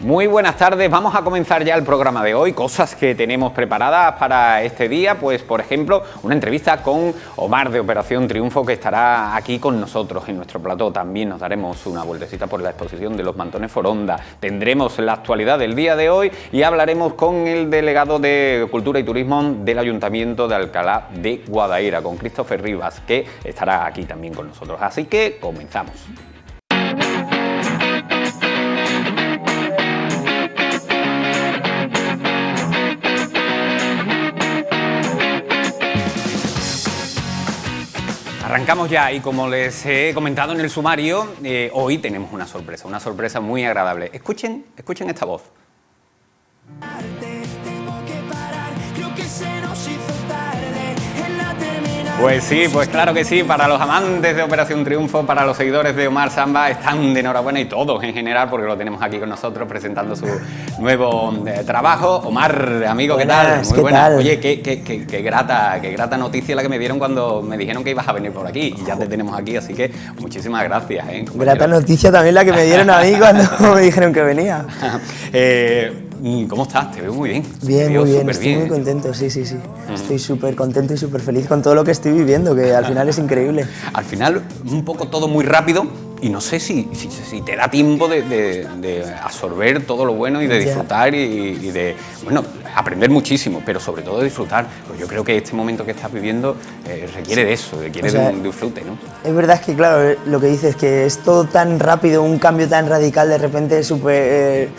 Muy buenas tardes, vamos a comenzar ya el programa de hoy, cosas que tenemos preparadas para este día, pues por ejemplo, una entrevista con Omar de Operación Triunfo, que estará aquí con nosotros en nuestro plató. También nos daremos una vueltecita por la exposición de los mantones Foronda, tendremos la actualidad del día de hoy y hablaremos con el delegado de Cultura y Turismo del Ayuntamiento de Alcalá de Guadaira, con Christopher Rivas, que estará aquí también con nosotros. Así que comenzamos. Arrancamos ya y como les he comentado en el sumario, hoy tenemos una sorpresa muy agradable. Escuchen esta voz. Pues sí, pues claro que sí, para los amantes de Operación Triunfo, para los seguidores de Omar Samba, están de enhorabuena y todos en general, porque lo tenemos aquí con nosotros presentando su nuevo trabajo. Omar, amigo, ¿qué tal? Muy buena. Oye, qué grata noticia la que me dieron cuando me dijeron que ibas a venir por aquí, y ya te tenemos aquí, así que muchísimas gracias. Grata noticia también la que me dieron a mí cuando me dijeron que venía. ¿Cómo estás? Te veo muy bien. Bien, muy bien, estoy muy contento, sí. Estoy súper contento y súper feliz con todo lo que estoy viviendo, que al final es increíble. Al final, un poco todo muy rápido y no sé si te da tiempo de absorber todo lo bueno y de disfrutar y de, bueno, aprender muchísimo, pero sobre todo de disfrutar. Pues yo creo que este momento que estás viviendo requiere de eso, requiere de un disfrute, ¿no? Es verdad que, claro, lo que dices, que es todo tan rápido, un cambio tan radical, de repente súper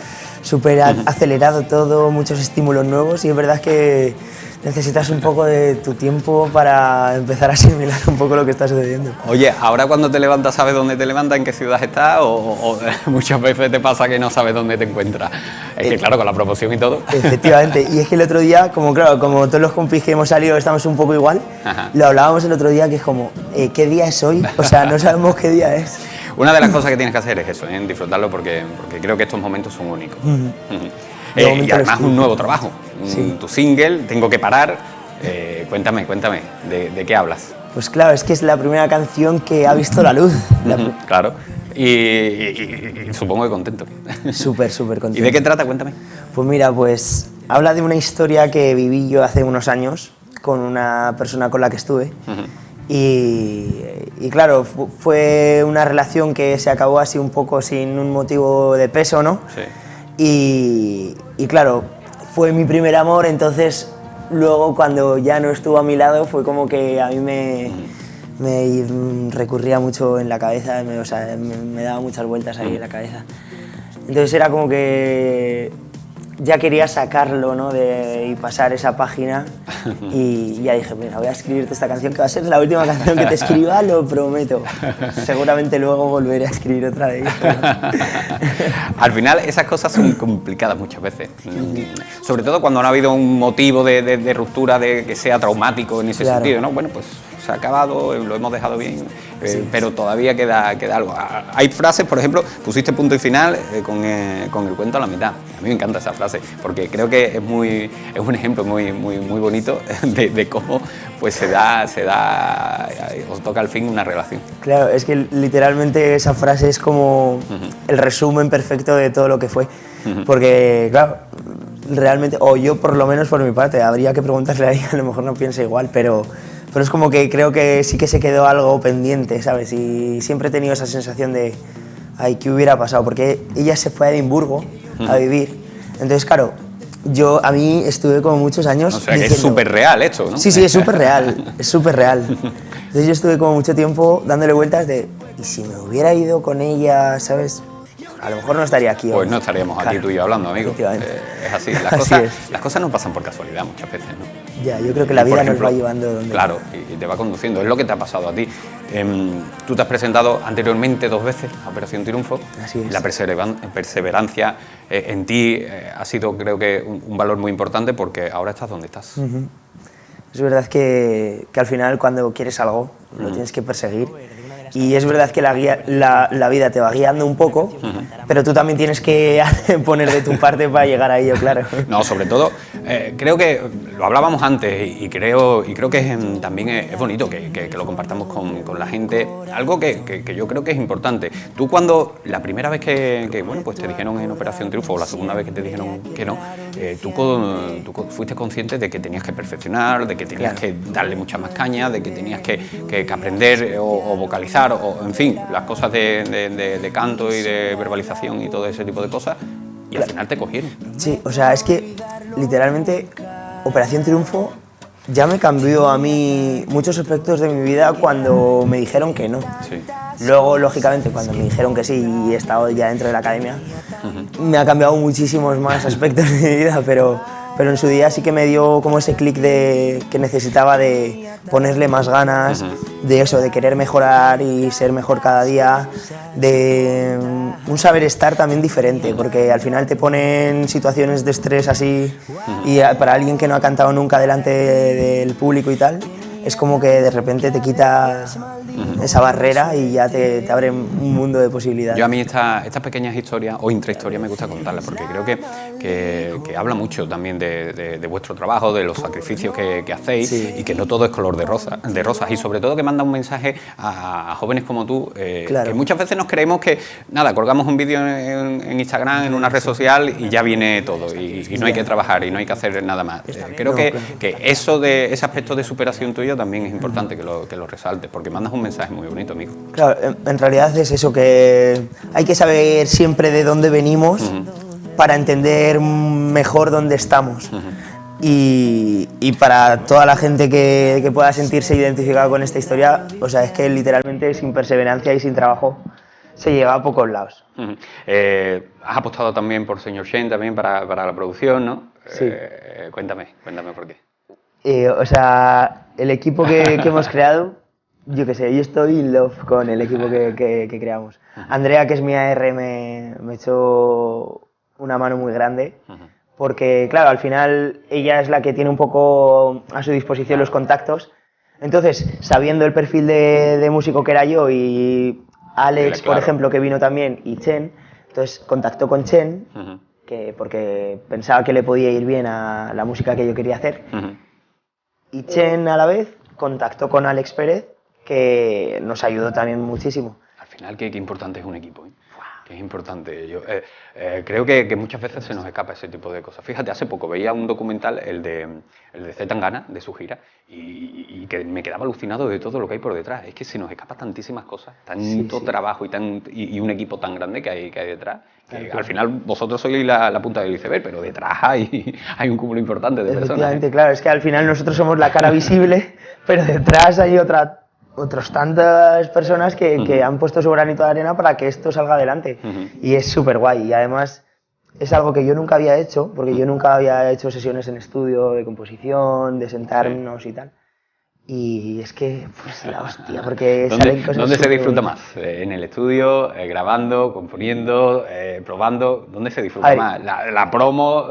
acelerado todo, muchos estímulos nuevos, y es verdad que necesitas un poco de tu tiempo para empezar a asimilar un poco lo que está sucediendo. Oye, ahora cuando te levantas, ¿sabes dónde te levantas, en qué ciudad estás? O muchas veces te pasa que no sabes dónde te encuentras. Es que claro, con la promoción y todo. Efectivamente, y es que el otro día, como todos los compis que hemos salido estamos un poco igual, lo hablábamos el otro día, que es como, ¿qué día es hoy? O sea, no sabemos qué día es. Una de las cosas que tienes que hacer es eso, disfrutarlo, porque creo que estos momentos son únicos. Y además un nuevo trabajo, tu single, Tengo que parar. Cuéntame, ¿de qué hablas? Pues claro, es que es la primera canción que ha visto la luz. Claro, y supongo que contento. Súper contento. ¿Y de qué trata? Cuéntame. Pues mira, pues habla de una historia que viví yo hace unos años con una persona con la que estuve. Y claro, fue una relación que se acabó así un poco sin un motivo de peso, ¿no? Sí. Y claro, fue mi primer amor, entonces luego cuando ya no estuvo a mi lado fue como que a mí me recurría mucho en la cabeza, me daba muchas vueltas ahí en la cabeza. Entonces era como que ya quería sacarlo, ¿no? Y pasar esa página, y ya dije, mira, voy a escribirte esta canción, que va a ser la última canción que te escriba, lo prometo. Seguramente luego volveré a escribir otra de ellas. Al final esas cosas son complicadas muchas veces, sobre todo cuando no ha habido un motivo de ruptura que sea traumático en ese sentido, ¿no? Bueno, pues se ha acabado, lo hemos dejado bien, pero todavía queda algo. Hay frases, por ejemplo, pusiste punto y final con el cuento a la mitad. A mí me encanta esa frase, porque creo que es un ejemplo muy bonito de cómo pues se da, os toca al fin una relación. Claro, es que literalmente esa frase es como el resumen perfecto de todo lo que fue, porque claro, realmente, o yo por lo menos por mi parte, habría que preguntarle a ella, a lo mejor no piensa igual, pero es como que creo que sí que se quedó algo pendiente, ¿sabes? Y siempre he tenido esa sensación de, ay, ¿qué hubiera pasado? Porque ella se fue a Edimburgo a vivir, entonces claro, a mí estuve como muchos años. O sea, que es súper real esto, ¿no? Sí, es súper real, es súper real. Entonces yo estuve como mucho tiempo dándole vueltas de, ¿y si me hubiera ido con ella, ¿sabes? A lo mejor no estaría aquí. Pues no estaríamos aquí tú y yo hablando, amigo. Es así, las cosas no pasan por casualidad muchas veces, ¿no? Ya, yo creo que la vida nos va llevando donde... Claro, y te va conduciendo, es lo que te ha pasado a ti. Tú te has presentado anteriormente 2 veces a Operación Triunfo. Así es. La perseverancia en ti ha sido, creo que, un valor muy importante, porque ahora estás donde estás. Es verdad que al final, cuando quieres algo, lo tienes que perseguir. Y es verdad que la vida te va guiando un poco, pero tú también tienes que poner de tu parte para llegar a ello, claro. No, sobre todo, creo que lo hablábamos antes y creo que también es bonito que lo compartamos con la gente. Algo que yo creo que es importante. Tú cuando la primera vez que bueno, pues te dijeron en Operación Triunfo o la segunda vez que te dijeron que no, tú fuiste consciente de que tenías que perfeccionar, de que tenías que darle mucha más caña, de que tenías que aprender o vocalizar, o en fin, las cosas de canto y de verbalización y todo ese tipo de cosas, y al final te cogieron. Sí, o sea, es que literalmente Operación Triunfo ya me cambió a mí muchos aspectos de mi vida cuando me dijeron que no. Sí. Luego, lógicamente, cuando me dijeron que sí y he estado ya dentro de la academia, me ha cambiado muchísimos más aspectos de mi vida, pero en su día sí que me dio como ese clic que necesitaba de ponerle más ganas, de eso, de querer mejorar y ser mejor cada día, de un saber estar también diferente, porque al final te ponen situaciones de estrés así y para alguien que no ha cantado nunca delante del público y tal, es como que de repente te quita esa barrera y ya te abre un mundo de posibilidades. Yo a mí estas pequeñas historias o intrahistorias me gusta contarlas porque creo que habla mucho también de vuestro trabajo, de los sacrificios que hacéis, sí, y que no todo es color de rosas y sobre todo que manda un mensaje a jóvenes como tú, claro, que muchas veces nos creemos que nada, colgamos un vídeo en Instagram, en una red social y ya viene todo y no hay que trabajar y no hay que hacer nada más. Creo que ese aspecto de superación tuyo también es importante que lo resaltes porque mandas un mensaje muy bonito, amigo. Claro, en realidad es eso, que hay que saber siempre de dónde venimos para entender mejor dónde estamos. Y para toda la gente que pueda sentirse identificada con esta historia, o sea, es que literalmente sin perseverancia y sin trabajo se llega a pocos lados. Has apostado también por Señor Shen también para la producción, ¿no? Sí. Cuéntame por qué. O sea, el equipo que hemos creado, yo qué sé, yo estoy in love con el equipo que creamos. Andrea, que es mi AR, me echó una mano muy grande, porque claro, al final ella es la que tiene un poco a su disposición los contactos. Entonces, sabiendo el perfil de músico que era yo y Alex, claro, por ejemplo, que vino también, y Chen, entonces contactó con Chen, porque pensaba que le podía ir bien a la música que yo quería hacer. Y Chen, a la vez, contactó con Alex Pérez, que nos ayudó también muchísimo. Al final, qué importante es un equipo, ¿eh? Que es importante. Yo creo que muchas veces se nos escapa ese tipo de cosas. Fíjate, hace poco veía un documental, el de Z Tangana, de su gira, y que me quedaba alucinado de todo lo que hay por detrás. Es que se nos escapa tantísimas cosas, tanto trabajo y un equipo tan grande que hay detrás. Que al final vosotros sois la punta del iceberg, pero detrás hay un cúmulo importante de personas. Efectivamente, claro, es que al final nosotros somos la cara visible, pero detrás hay otras tantas personas que han puesto su granito de arena para que esto salga adelante. Y es súper guay. Y además es algo que yo nunca había hecho, porque yo nunca había hecho sesiones en estudio de composición, de sentarnos y tal. Y es que, pues la hostia, porque salen cosas. ¿Dónde se disfruta más? ¿En el estudio, grabando, componiendo, probando? ¿Dónde se disfruta más? ¿La promo?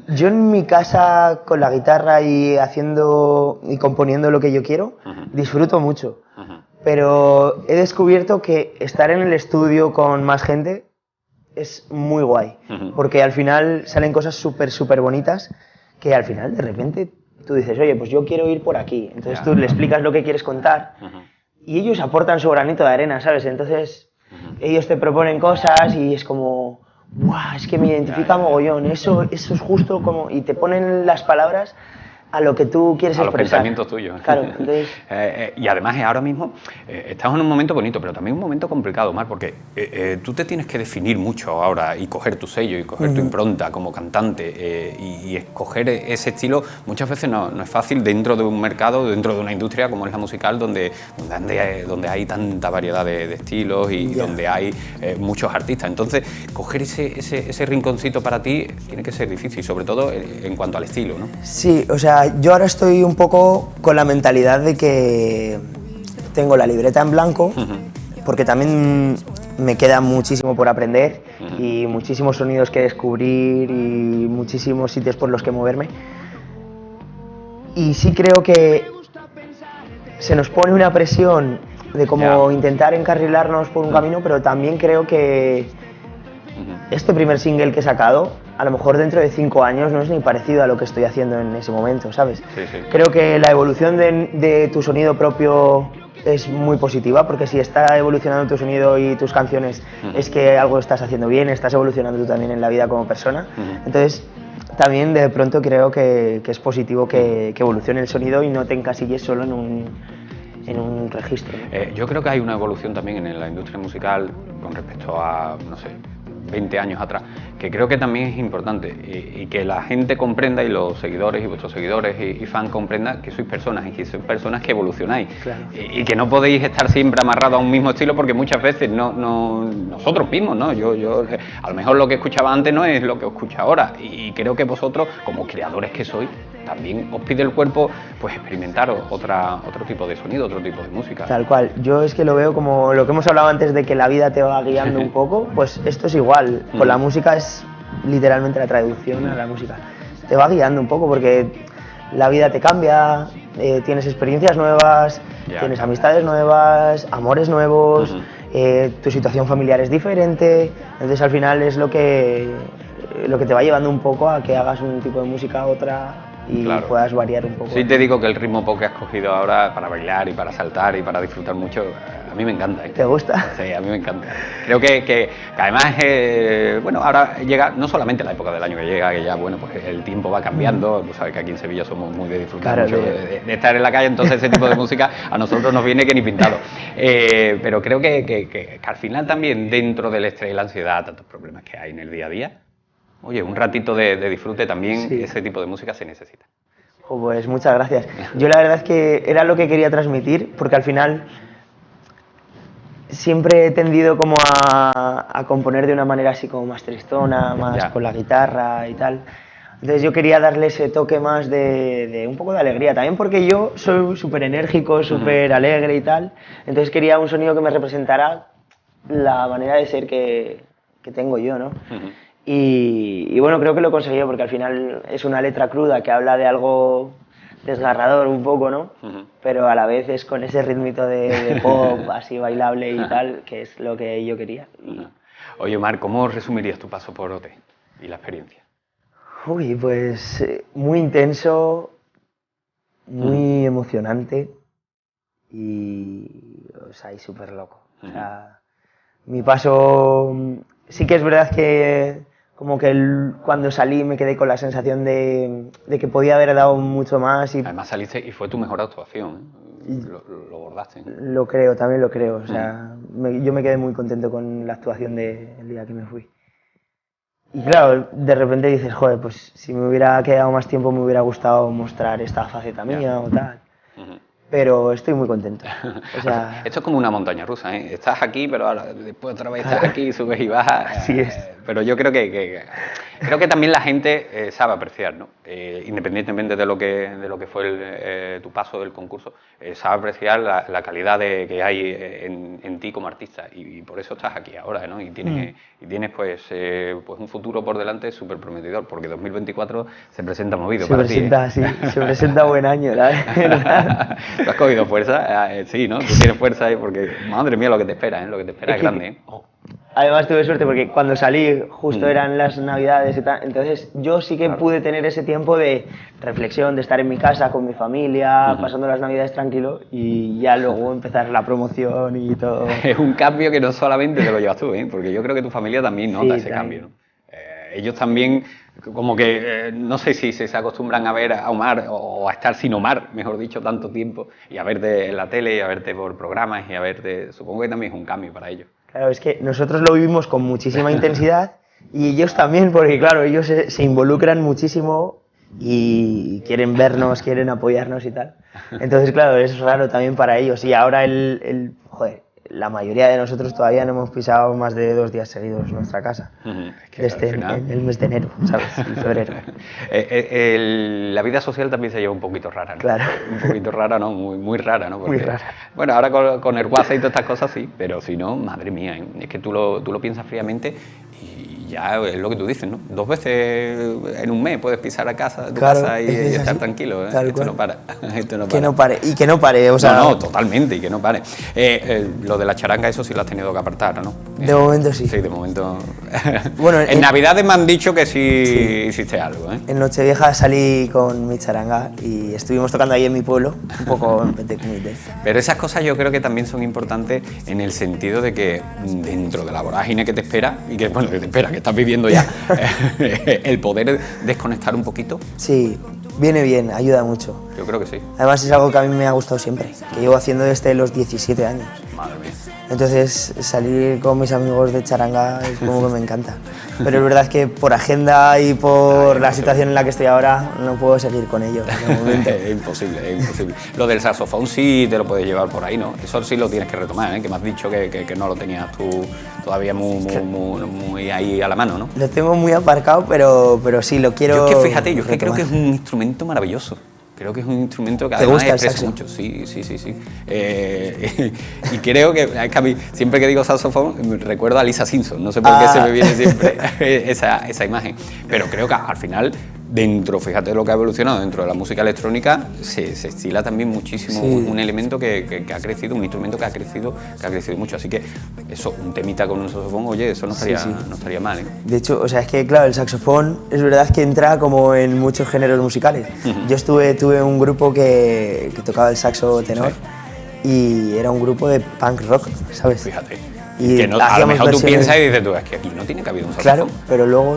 Yo en mi casa, con la guitarra y haciendo y componiendo lo que yo quiero, disfruto mucho. Pero he descubierto que estar en el estudio con más gente es muy guay. Porque al final salen cosas súper bonitas que al final de repente tú dices, oye, pues yo quiero ir por aquí. Entonces tú le explicas lo que quieres contar y ellos aportan su granito de arena, ¿sabes? Entonces ellos te proponen cosas y es como, ¡buah! Es que me identifica mogollón. Eso es justo como... Y te ponen las palabras a lo que tú quieres expresar. A los pensamientos tuyos. Claro, entonces... y además ahora mismo estamos en un momento bonito, pero también un momento complicado, Omar, porque tú te tienes que definir mucho ahora y coger tu sello y coger tu impronta como cantante y escoger ese estilo muchas veces no es fácil dentro de un mercado, dentro de una industria como es la musical, donde hay tanta variedad de estilos y donde hay muchos artistas. Entonces, coger ese rinconcito para ti tiene que ser difícil, sobre todo en cuanto al estilo, ¿no? Sí, o sea, yo ahora estoy un poco con la mentalidad de que tengo la libreta en blanco, porque también me queda muchísimo por aprender y muchísimos sonidos que descubrir y muchísimos sitios por los que moverme. Y sí creo que se nos pone una presión de cómo intentar encarrilarnos por un camino, pero también creo que este primer single que he sacado, a lo mejor dentro de 5 años no es ni parecido a lo que estoy haciendo en ese momento, ¿sabes? Sí. Creo que la evolución de tu sonido propio es muy positiva, porque si está evolucionando tu sonido y tus canciones es que algo estás haciendo bien, estás evolucionando tú también en la vida como persona. Entonces, también de pronto creo que es positivo que evolucione el sonido y no te encasilles solo en un registro. Yo creo que hay una evolución también en la industria musical con respecto a, no sé, 20 años atrás, que creo que también es importante y que la gente comprenda, y los seguidores y vuestros seguidores y fans comprendan que sois personas y que sois personas que evolucionáis, claro. y que no podéis estar siempre amarrados a un mismo estilo, porque muchas veces nosotros mismos, ¿no? Yo a lo mejor lo que escuchaba antes no es lo que os escucha ahora, y creo que vosotros, como creadores que sois, también os pide el cuerpo pues experimentar otro tipo de sonido, otro tipo de música. Tal cual, yo es que lo veo como lo que hemos hablado antes de que la vida te va guiando un poco, pues esto es igual, con la música es literalmente la traducción a la música, te va guiando un poco porque la vida te cambia, tienes experiencias nuevas, tienes amistades nuevas, amores nuevos, tu situación familiar es diferente, entonces al final es lo que te va llevando un poco a que hagas un tipo de música, otra, y puedas variar un poco. Sí, te digo que el ritmo pop que has cogido ahora para bailar y para saltar y para disfrutar mucho, a mí me encanta. ¿Te gusta? Sí, a mí me encanta. Creo que además, bueno, ahora llega no solamente la época del año que llega, que ya, bueno, pues el tiempo va cambiando, tú sabes que aquí en Sevilla somos muy de disfrutar mucho de estar en la calle, entonces ese tipo de música a nosotros nos viene que ni pintado. Pero creo que al final también, dentro del estrés y la ansiedad, tantos problemas que hay en el día a día, oye, un ratito de disfrute también, ese tipo de música se necesita. Pues muchas gracias. Yo la verdad es que era lo que quería transmitir, porque al final siempre he tendido como a componer de una manera así como más tristona, más con la guitarra y tal. Entonces yo quería darle ese toque más de un poco de alegría, también porque yo soy súper enérgico, súper alegre y tal. Entonces quería un sonido que me representara la manera de ser que tengo yo, ¿no? Y bueno, creo que lo he conseguido porque al final es una letra cruda que habla de algo desgarrador un poco, ¿no? Pero a la vez es con ese ritmito de pop así bailable y tal, que es lo que yo quería. Oye, Omar, ¿cómo resumirías tu paso por OT y la experiencia? Uy, pues muy intenso, muy emocionante y, o sea, y súper loco. O sea, mi paso, sí que es verdad que como que cuando salí me quedé con la sensación de que podía haber dado mucho más. Además saliste y fue tu mejor actuación, ¿eh? Lo bordaste, ¿eh? Lo creo, también lo creo. O sea, yo me quedé muy contento con la actuación del día que me fui. Y claro, de repente dices, joder, pues si me hubiera quedado más tiempo me hubiera gustado mostrar esta faceta mía o tal. Pero estoy muy contento. O sea, esto es como una montaña rusa, ¿eh? Estás aquí, pero ahora después otra vez estás aquí, subes y bajas. Así es. Pero yo creo creo que también la gente sabe apreciar, ¿no? Independientemente de lo que fue tu paso del concurso, sabe apreciar la calidad que hay en ti como artista, y por eso estás aquí ahora, ¿no? Y tienes pues un futuro por delante súper prometedor, porque 2024 se presenta movido para ti, ¿eh? Sí, se presenta buen año, la verdad. ¿Tú has cogido fuerza? Sí, ¿no? Tú tienes fuerza ahí porque, madre mía, lo que te espera, ¿eh? Lo que te espera es grande, ¿eh? Además tuve suerte porque cuando salí justo eran las navidades y tal, entonces yo sí que pude tener ese tiempo de reflexión, de estar en mi casa con mi familia, pasando las navidades tranquilo, y ya luego empezar la promoción y todo. Es un cambio que no solamente te lo llevas tú, ¿eh? Porque yo creo que tu familia también nota ese cambio, ¿no? Ellos también, como que no sé si se acostumbran a ver a Omar o a estar sin Omar, mejor dicho, tanto tiempo, y a verte en la tele y a verte por programas y a verte, supongo que también es un cambio para ellos. Claro, es que nosotros lo vivimos con muchísima intensidad y ellos también, porque claro, ellos se involucran muchísimo y quieren vernos, quieren apoyarnos y tal. Entonces, claro, es raro también para ellos. Y ahora joder, la mayoría de nosotros todavía no hemos pisado más de 2 días seguidos nuestra casa. Es que en el mes de enero, ¿sabes? En febrero. La vida social también se lleva un poquito rara, ¿no? Claro. Un poquito rara, ¿no? Muy rara, ¿no? Porque, muy rara. Bueno, ahora con el WhatsApp y todas estas cosas sí, pero si no, madre mía, ¿eh? Es que tú lo piensas fríamente y ya es lo que tú dices, ¿no? 2 veces en un mes puedes pisar a tu claro, casa y estar tranquilo, ¿eh? Esto no para. Esto no para. Que no pare, y que no pare, o sea... No, totalmente, y que no pare. Lo de la charanga, eso sí lo has tenido que apartar, ¿no? De momento sí. Sí, de momento. Bueno, en Navidades me han dicho que sí hiciste algo, ¿eh? En Nochevieja salí con mi charanga y estuvimos tocando ahí en mi pueblo, un poco en Petit Comité. Pero esas cosas yo creo que también son importantes en el sentido de que dentro de la vorágine que te espera, y que, bueno, que te espera, que estás viviendo ya, el poder desconectar un poquito. Sí, viene bien, ayuda mucho. Yo creo que sí. Además es algo que a mí me ha gustado siempre, que llevo haciendo desde los 17 años. Madre mía. Entonces salir con mis amigos de charanga es como que me encanta. Pero es verdad que por agenda y por la situación en la que estoy ahora no puedo seguir con ellos de momento. Es imposible, es imposible. Lo del saxofón sí te lo puedes llevar por ahí, ¿no? Eso sí lo tienes que retomar, ¿eh? Que me has dicho que no lo tenías tú todavía muy ahí a la mano, ¿no? Lo tengo muy aparcado, pero sí, lo quiero. Yo es que fíjate, yo es que creo retomar. que es un instrumento maravilloso. Creo que es un instrumento que ¿Te además gusta el expresa saxo? mucho. Sí. Y creo que, es que a mí, siempre que digo saxofón, me recuerdo a Lisa Simpson. No sé por qué se me viene siempre esa imagen. Pero creo que al final, fíjate de lo que ha evolucionado dentro de la música electrónica, se estila también muchísimo. Sí. Un elemento que ha crecido, un instrumento que ha crecido mucho. Así que eso, un temita con un saxofón, oye, eso no estaría mal, ¿eh? De hecho, o sea, es que claro, el saxofón es verdad que entra como en muchos géneros musicales. Yo tuve un grupo que tocaba el saxo tenor y era un grupo de punk rock, ¿sabes? Fíjate. Y que no, a lo hacíamos mejor tú versiones- piensas y dices tú, es que aquí no tiene cabido un saxofón. Claro, pero luego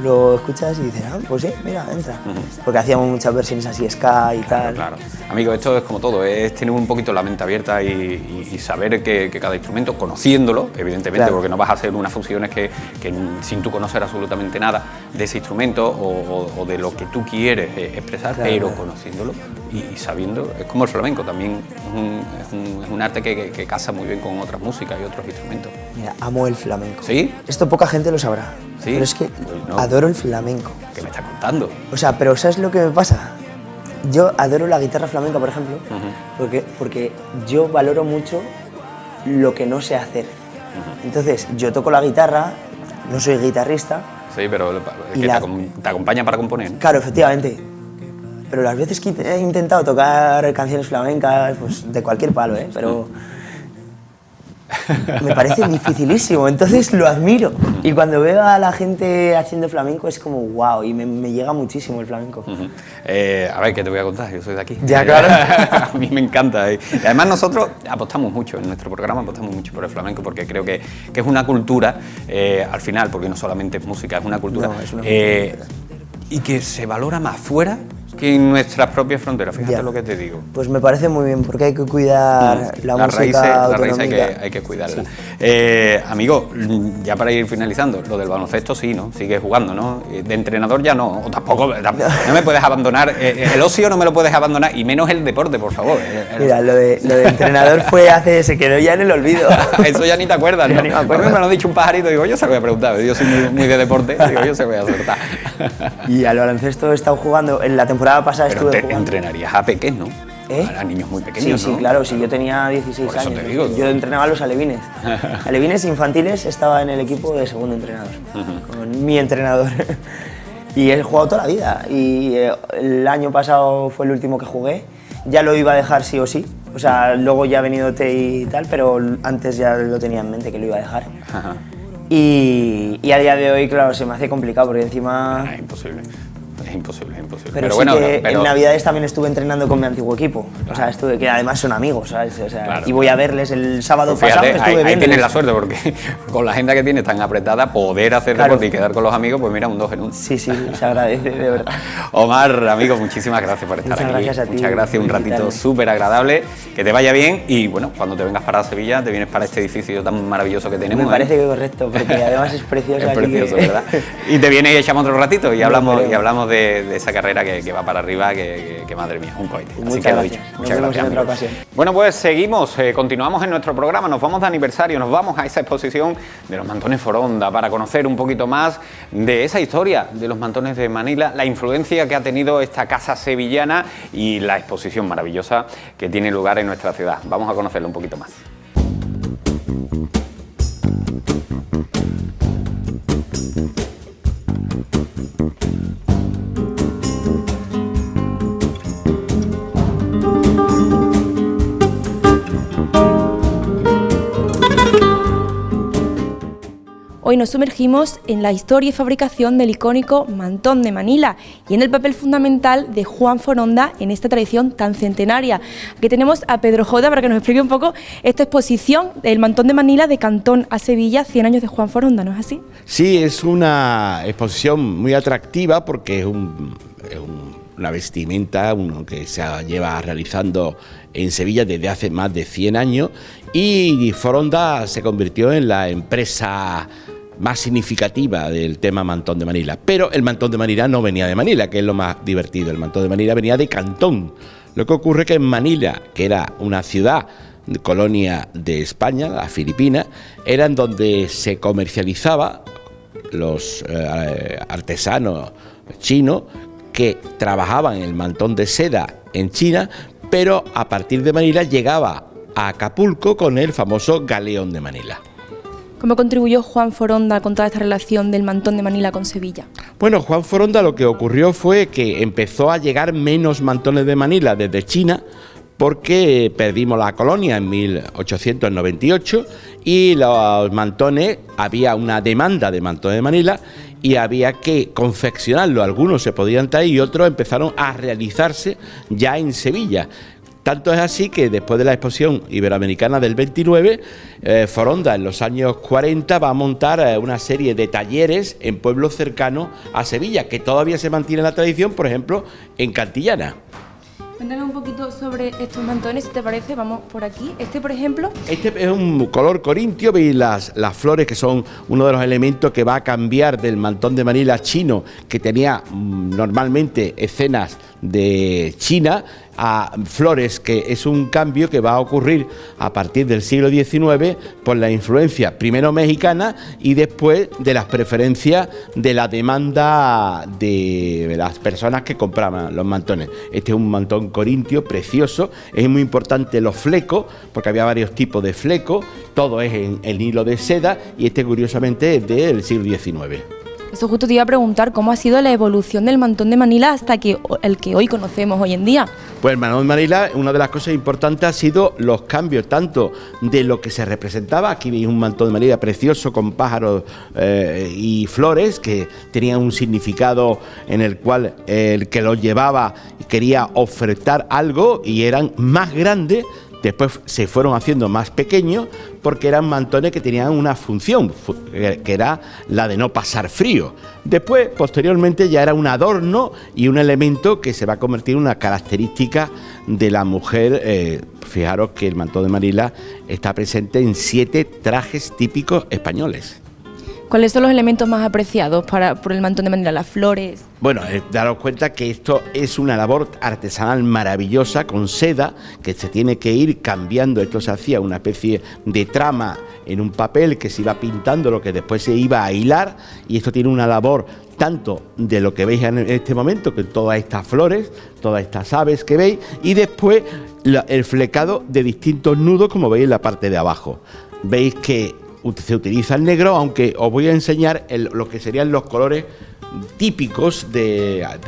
lo escuchas y dices, pues sí, mira, entra. Porque hacíamos muchas versiones así, ska y tal. Claro. Amigo, esto es como todo, es tener un poquito la mente abierta y saber que cada instrumento, conociéndolo, evidentemente, Claro. porque no vas a hacer unas fusiones que sin tú conocer absolutamente nada de ese instrumento o de lo que tú quieres expresar, Claro, pero claro. conociéndolo y sabiendo, es como el flamenco, también es un arte que casa muy bien con otras músicas y otros instrumentos. Mira, amo el flamenco. ¿Sí? Esto poca gente lo sabrá. ¿Sí? Pero es que Pues no. adoro el flamenco. ¿Qué me estás contando? O sea, pero ¿sabes lo que me pasa? Yo adoro la guitarra flamenca, por ejemplo, porque yo valoro mucho lo que no sé hacer. Entonces, yo toco la guitarra, no soy guitarrista. Sí, pero es Y que la- te acompaña para componer, ¿no? Claro, efectivamente. Pero las veces que he intentado tocar canciones flamencas, pues de cualquier palo, ¿eh? Pero me parece dificilísimo, entonces lo admiro. Y cuando veo a la gente haciendo flamenco es como wow, y me llega muchísimo el flamenco. A ver, ¿qué te voy a contar? Yo soy de aquí. Ya, claro. A mí me encanta. Y además nosotros apostamos mucho, en nuestro programa apostamos mucho por el flamenco porque creo que es una cultura, al final, porque no solamente es música, es una cultura, No, es una y que se valora más fuera que en nuestras propias fronteras. Fíjate Ya. lo que te digo. Pues me parece muy bien, porque hay que cuidar la música la raíz autonómica. hay que cuidarla. Sí. Amigo, ya para ir finalizando, lo del baloncesto sí, ¿no? Sigues jugando, ¿no? De entrenador ya no, o tampoco, no me puedes abandonar, el ocio no me lo puedes abandonar, y menos el deporte, por favor. Mira, lo de entrenador se quedó ya en el olvido. Eso ya ni te acuerdas, Ya ¿no? ni me A mí acuerdo. me lo ha dicho un pajarito, digo, yo se lo voy a preguntar, yo soy muy de deporte, digo, yo se lo voy a acertar. Y al baloncesto he estado jugando, en la temporada pasada Pero estuve jugando. entrenarías a pequeños, ¿no? ¿Eh? A niños muy pequeños, Sí, ¿no? claro, sí, yo tenía 16 Por eso años. te digo. Yo entrenaba a los alevines. Alevines infantiles, estaba en el equipo de segundo entrenador, con mi entrenador. Y he jugado toda la vida. Y el año pasado fue el último que jugué. Ya lo iba a dejar sí o sí. O sea, luego ya ha venido T y tal, pero antes ya lo tenía en mente que lo iba a dejar. Ajá. Y a día de hoy, claro, se me hace complicado porque encima... Es imposible. Es imposible, es imposible. Pero, sí bueno, que pero- en Navidades también estuve entrenando con mi antiguo equipo. O sea, que además son amigos, ¿sabes? O sea, Claro. y voy a verles el sábado Pues fíjate, pasado, estuve ahí viéndoles. tienes la suerte porque con la agenda que tienes tan apretada, poder hacer Claro. deporte y quedar con los amigos, pues mira, un 2 en 1. Sí, sí, se agradece, de verdad. Omar, amigo, muchísimas gracias por estar Muchas aquí. gracias a ti Muchas gracias, un por ratito invitarme. súper agradable, que te vaya bien y bueno, cuando te vengas para Sevilla, te vienes para este edificio tan maravilloso que tenemos. Me parece que es correcto, porque además es precioso. Es así precioso, que... ¿verdad? Y te vienes y echamos otro ratito y No, hablamos, pero- y hablamos de esa carrera que va para arriba, que madre mía, un cohete. Así Muchas que lo gracias. dicho. Nos Muchas vemos gracias. en otra amigo. ocasión. Bueno, pues seguimos, continuamos en nuestro programa, nos vamos de aniversario, nos vamos a esa exposición de los mantones Foronda para conocer un poquito más de esa historia de los mantones de Manila, la influencia que ha tenido esta casa sevillana y la exposición maravillosa que tiene lugar en nuestra ciudad. Vamos a conocerlo un poquito más. hoy nos sumergimos en la historia y fabricación del icónico mantón de Manila y en el papel fundamental de Juan Foronda en esta tradición tan centenaria. Aquí tenemos a Pedro Jota para que nos explique un poco esta exposición del mantón de Manila de Cantón a Sevilla, 100 años de Juan Foronda, ¿no es así? Sí, es una exposición muy atractiva porque es una vestimenta que se lleva realizando en Sevilla desde hace más de 100 años y Foronda se convirtió en la empresa más significativa del tema mantón de Manila. Pero el mantón de Manila no venía de Manila, que es lo más divertido. El mantón de Manila venía de Cantón. Lo que ocurre es que en Manila, que era una ciudad colonia de España, las Filipinas, eran donde se comercializaba los artesanos chinos que trabajaban en el mantón de seda en China, pero a partir de Manila llegaba a Acapulco con el famoso galeón de Manila. ¿Cómo contribuyó Juan Foronda con toda esta relación del mantón de Manila con Sevilla? Bueno, Juan Foronda lo que ocurrió fue que empezó a llegar menos mantones de Manila desde China, porque perdimos la colonia en 1898 y los mantones, había una demanda de mantones de Manila y había que confeccionarlo. Algunos se podían traer y otros empezaron a realizarse ya en Sevilla. Tanto es así que después de la exposición iberoamericana del 29, Foronda en los años 40 va a montar una serie de talleres en pueblos cercanos a Sevilla, que todavía se mantiene la tradición, por ejemplo, en Cantillana. Cuéntame un poquito sobre estos mantones, si te parece, vamos por aquí. Este, por ejemplo... Este es un color corintio, veis las flores que son uno de los elementos que va a cambiar del mantón de Manila chino, que tenía normalmente escenas de China, a flores, que es un cambio que va a ocurrir a partir del siglo XIX por la influencia primero mexicana y después de las preferencias de la demanda de las personas que compraban los mantones. Este es un mantón corintio precioso, es muy importante los flecos, porque había varios tipos de flecos, todo es en hilo de seda y este curiosamente es del siglo XIX. Eso justo te iba a preguntar, ¿cómo ha sido la evolución del mantón de Manila hasta el que hoy conocemos hoy en día? Pues el mantón de Manila, una de las cosas importantes ha sido los cambios, tanto de lo que se representaba, aquí veis un mantón de Manila precioso con pájaros y flores que tenían un significado en el cual el que los llevaba quería ofertar algo y eran más grandes. Después se fueron haciendo más pequeños porque eran mantones que tenían una función, que era la de no pasar frío. Después, posteriormente, ya era un adorno y un elemento que se va a convertir en una característica de la mujer. Fijaros que el mantón de Manila está presente en 7 trajes típicos españoles. ¿Cuáles son los elementos más apreciados por el mantón de Manila? ¿Las flores? Bueno, daros cuenta que esto es una labor artesanal maravillosa con seda que se tiene que ir cambiando. Esto se hacía una especie de trama en un papel que se iba pintando, lo que después se iba a hilar, y esto tiene una labor tanto de lo que veis en este momento, que todas estas flores, todas estas aves que veis, y después el flecado de distintos nudos, como veis en la parte de abajo. Veis que se utiliza el negro, aunque os voy a enseñar lo que serían los colores típicos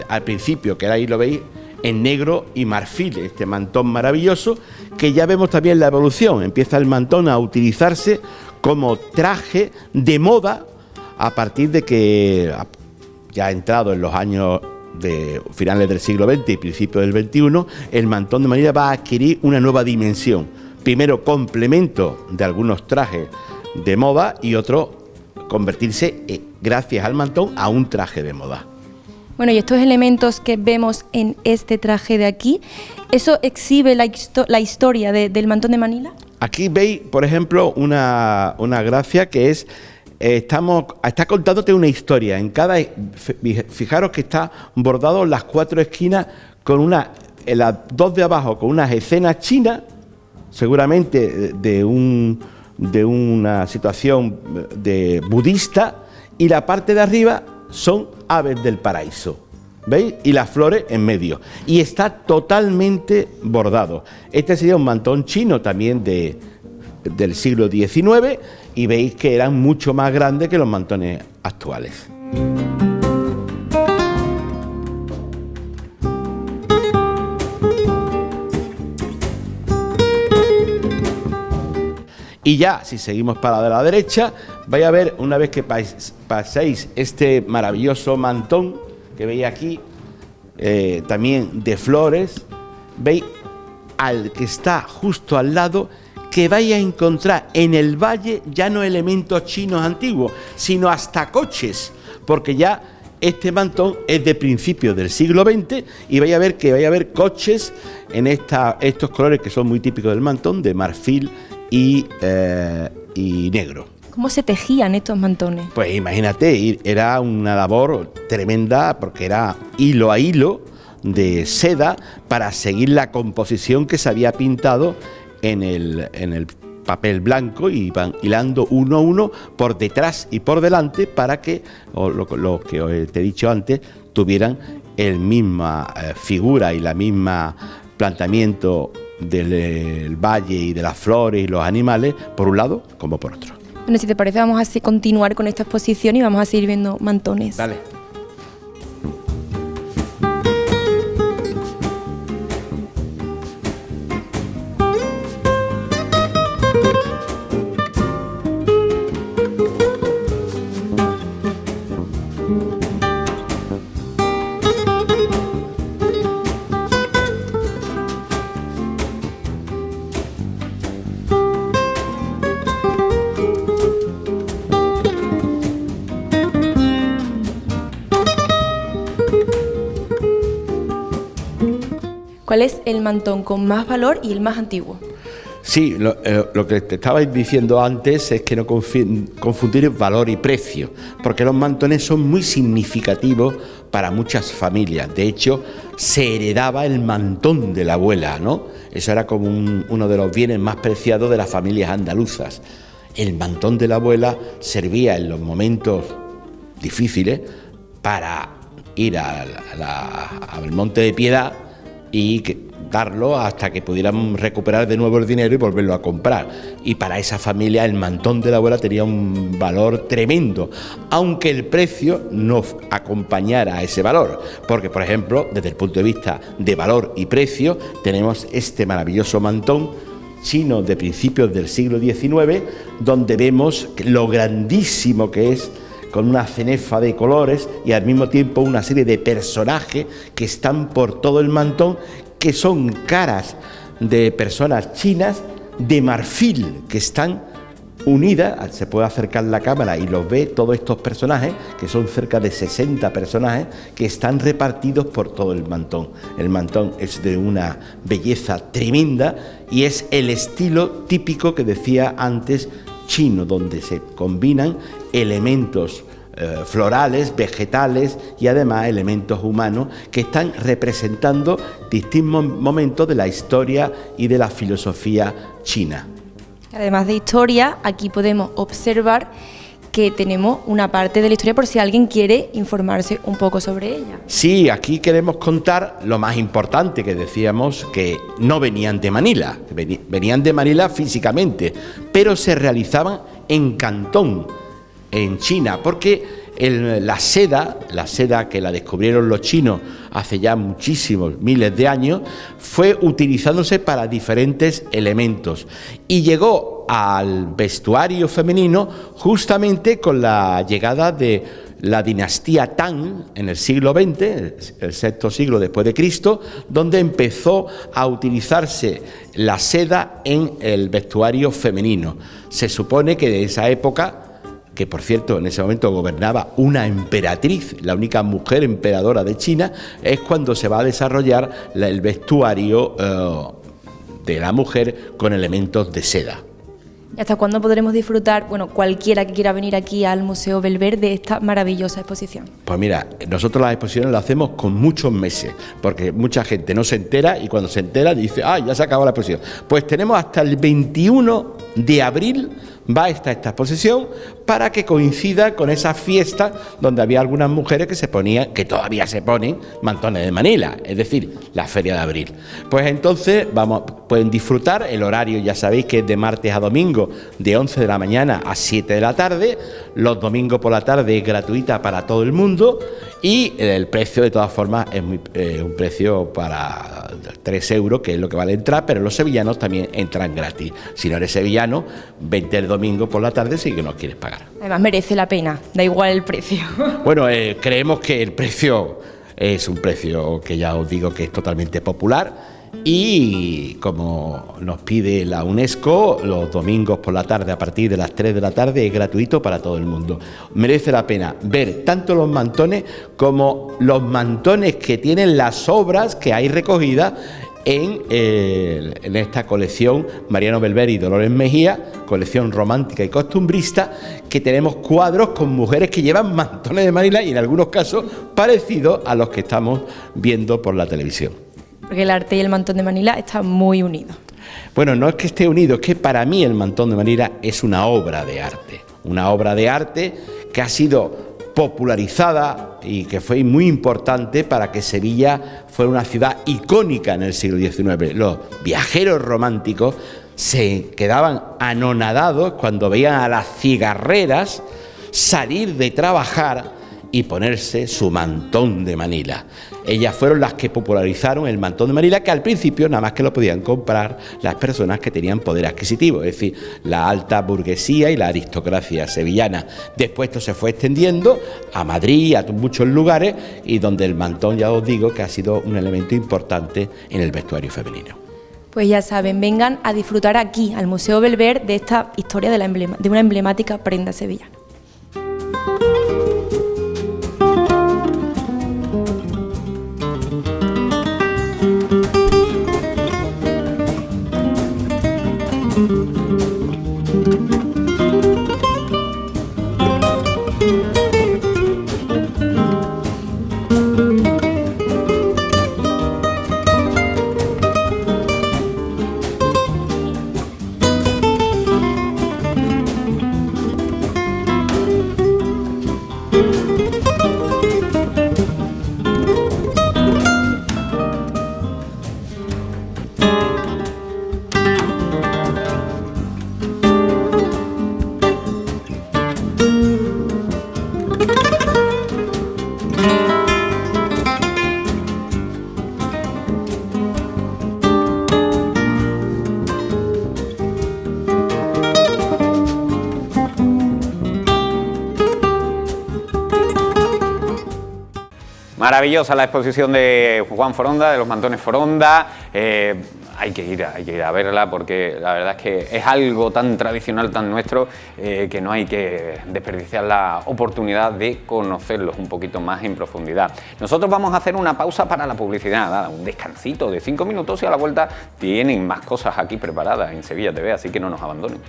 al principio, que ahí lo veis en negro y marfil, este mantón maravilloso, que ya vemos también la evolución. Empieza el mantón a utilizarse como traje de moda a partir de que ya ha entrado en los años de finales del siglo XX y principios del XXI, el mantón de Manila va a adquirir una nueva dimensión. Primero, complemento de algunos trajes de moda y otro convertirse, gracias al mantón, a un traje de moda. Bueno, y estos elementos que vemos en este traje de aquí, ¿eso exhibe la historia del mantón de Manila? Aquí veis, por ejemplo, una gracia que es, está contándote una historia. Fijaros que está bordado en las 4 esquinas con en las 2 de abajo con unas escenas chinas, seguramente de una situación budista, y la parte de arriba son aves del paraíso, ¿veis? Y las flores en medio, y está totalmente bordado. Este sería un mantón chino también del siglo XIX, y veis que eran mucho más grandes que los mantones actuales. Y ya, si seguimos para la derecha, vais a ver, una vez que paséis este maravilloso mantón que veis aquí, también de flores, veis al que está justo al lado, que vais a encontrar en el valle ya no elementos chinos antiguos, sino hasta coches, porque ya este mantón es de principios del siglo XX y vais a ver que vais a ver coches en estos colores que son muy típicos del mantón, de marfil y negro. ¿Cómo se tejían estos mantones? Pues imagínate, era una labor tremenda porque era hilo a hilo de seda para seguir la composición que se había pintado en el papel blanco, y van hilando uno a uno por detrás y por delante para que, lo que te he dicho antes, tuvieran el misma figura y la misma planteamiento del valle y de las flores y los animales por un lado como por otro. Bueno, si te parece vamos a continuar con esta exposición y vamos a seguir viendo mantones. Dale. ¿Cuál es el mantón con más valor y el más antiguo? Sí, lo que te estaba diciendo antes es que no confundir valor y precio, porque los mantones son muy significativos para muchas familias. De hecho, se heredaba el mantón de la abuela, ¿no? Eso era como uno de los bienes más preciados de las familias andaluzas. El mantón de la abuela servía en los momentos difíciles para ir al Monte de Piedad y darlo hasta que pudieran recuperar de nuevo el dinero y volverlo a comprar. Y para esa familia el mantón de la abuela tenía un valor tremendo, aunque el precio no acompañara a ese valor, porque por ejemplo, desde el punto de vista de valor y precio, tenemos este maravilloso mantón chino de principios del siglo XIX, donde vemos lo grandísimo que es, con una cenefa de colores y al mismo tiempo una serie de personajes que están por todo el mantón, que son caras de personas chinas de marfil, que están unidas. Se puede acercar la cámara y los ve todos estos personajes, que son cerca de 60 personajes, que están repartidos por todo el mantón. El mantón es de una belleza tremenda y es el estilo típico que decía antes chino, donde se combinan elementos florales, vegetales y además elementos humanos que están representando distintos momentos de la historia y de la filosofía china. Además de historia, aquí podemos observar que tenemos una parte de la historia por si alguien quiere informarse un poco sobre ella. Sí, aquí queremos contar lo más importante, que decíamos que no venían de Manila, venían de Manila físicamente, pero se realizaban en Cantón, en China, porque la seda que la descubrieron los chinos hace ya muchísimos miles de años, fue utilizándose para diferentes elementos y llegó al vestuario femenino justamente con la llegada de la dinastía Tang en el siglo XX, el sexto siglo después de Cristo, donde empezó a utilizarse la seda en el vestuario femenino. Se supone que de esa época, que por cierto en ese momento gobernaba una emperatriz, la única mujer emperadora de China, es cuando se va a desarrollar el vestuario de la mujer con elementos de seda. ¿Y hasta cuándo podremos disfrutar, cualquiera que quiera venir aquí al Museo Belver, de esta maravillosa exposición? Pues mira, nosotros las exposiciones las hacemos con muchos meses, porque mucha gente no se entera y cuando se entera dice, ya se acabó la exposición. Pues tenemos hasta el 21 de abril va a estar esta exposición, para que coincida con esa fiesta donde había algunas mujeres que se ponían, que todavía se ponen, mantones de Manila, es decir, la Feria de Abril. Pues entonces pueden disfrutar, el horario ya sabéis que es de martes a domingo, de 11 de la mañana a 7 de la tarde, los domingos por la tarde es gratuita para todo el mundo y el precio de todas formas es un precio para 3 euros, que es lo que vale entrar, pero los sevillanos también entran gratis. Si no eres sevillano, vente el domingo por la tarde si que no quieres pagar. Además merece la pena, da igual el precio. Bueno, creemos que el precio es un precio que ya os digo que es totalmente popular. Y como nos pide la UNESCO, los domingos por la tarde a partir de las 3 de la tarde es gratuito para todo el mundo. Merece la pena ver tanto los mantones como los mantones que tienen las obras que hay recogidas en esta colección Mariano Belver y Dolores Mejía, colección romántica y costumbrista, que tenemos cuadros con mujeres que llevan mantones de Manila y en algunos casos parecidos a los que estamos viendo por la televisión. Porque el arte y el mantón de Manila están muy unidos. Bueno, no es que esté unido, es que para mí el mantón de Manila es una obra de arte que ha sido popularizada y que fue muy importante para que Sevilla fuera una ciudad icónica en el siglo XIX. Los viajeros románticos se quedaban anonadados cuando veían a las cigarreras salir de trabajar y ponerse su mantón de Manila. Ellas fueron las que popularizaron el mantón de Manila, que al principio nada más que lo podían comprar las personas que tenían poder adquisitivo, es decir, la alta burguesía y la aristocracia sevillana. Después esto se fue extendiendo a Madrid, a muchos lugares, y donde el mantón, ya os digo, que ha sido un elemento importante en el vestuario femenino. Pues ya saben, vengan a disfrutar aquí, al Museo Belver, de esta historia de una emblemática prenda sevillana. Maravillosa la exposición de Juan Foronda, de los mantones Foronda. Hay que ir a verla porque la verdad es que es algo tan tradicional, tan nuestro, que no hay que desperdiciar la oportunidad de conocerlos un poquito más en profundidad. Nosotros vamos a hacer una pausa para la publicidad, un descansito de 5 minutos y a la vuelta tienen más cosas aquí preparadas en Sevilla TV, así que no nos abandonen.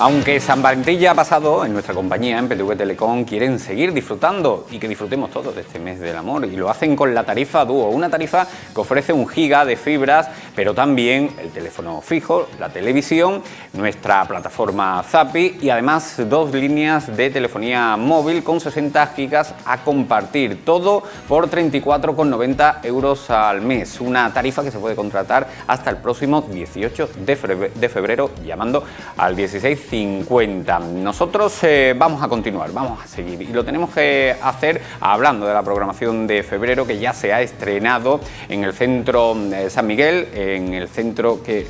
Aunque San Valentín ya ha pasado, en nuestra compañía, en PTV Telecom, quieren seguir disfrutando y que disfrutemos todos de este mes del amor. Y lo hacen con la tarifa Dúo, una tarifa que ofrece 1 giga de fibras, pero también el teléfono fijo, la televisión, nuestra plataforma Zappi y además 2 líneas de telefonía móvil con 60 gigas a compartir. Todo por 34,90 euros al mes. Una tarifa que se puede contratar hasta el próximo 18 de febrero llamando al 1650. Nosotros vamos a continuar, vamos a seguir y lo tenemos que hacer hablando de la programación de febrero que ya se ha estrenado en el centro San Miguel, en el centro que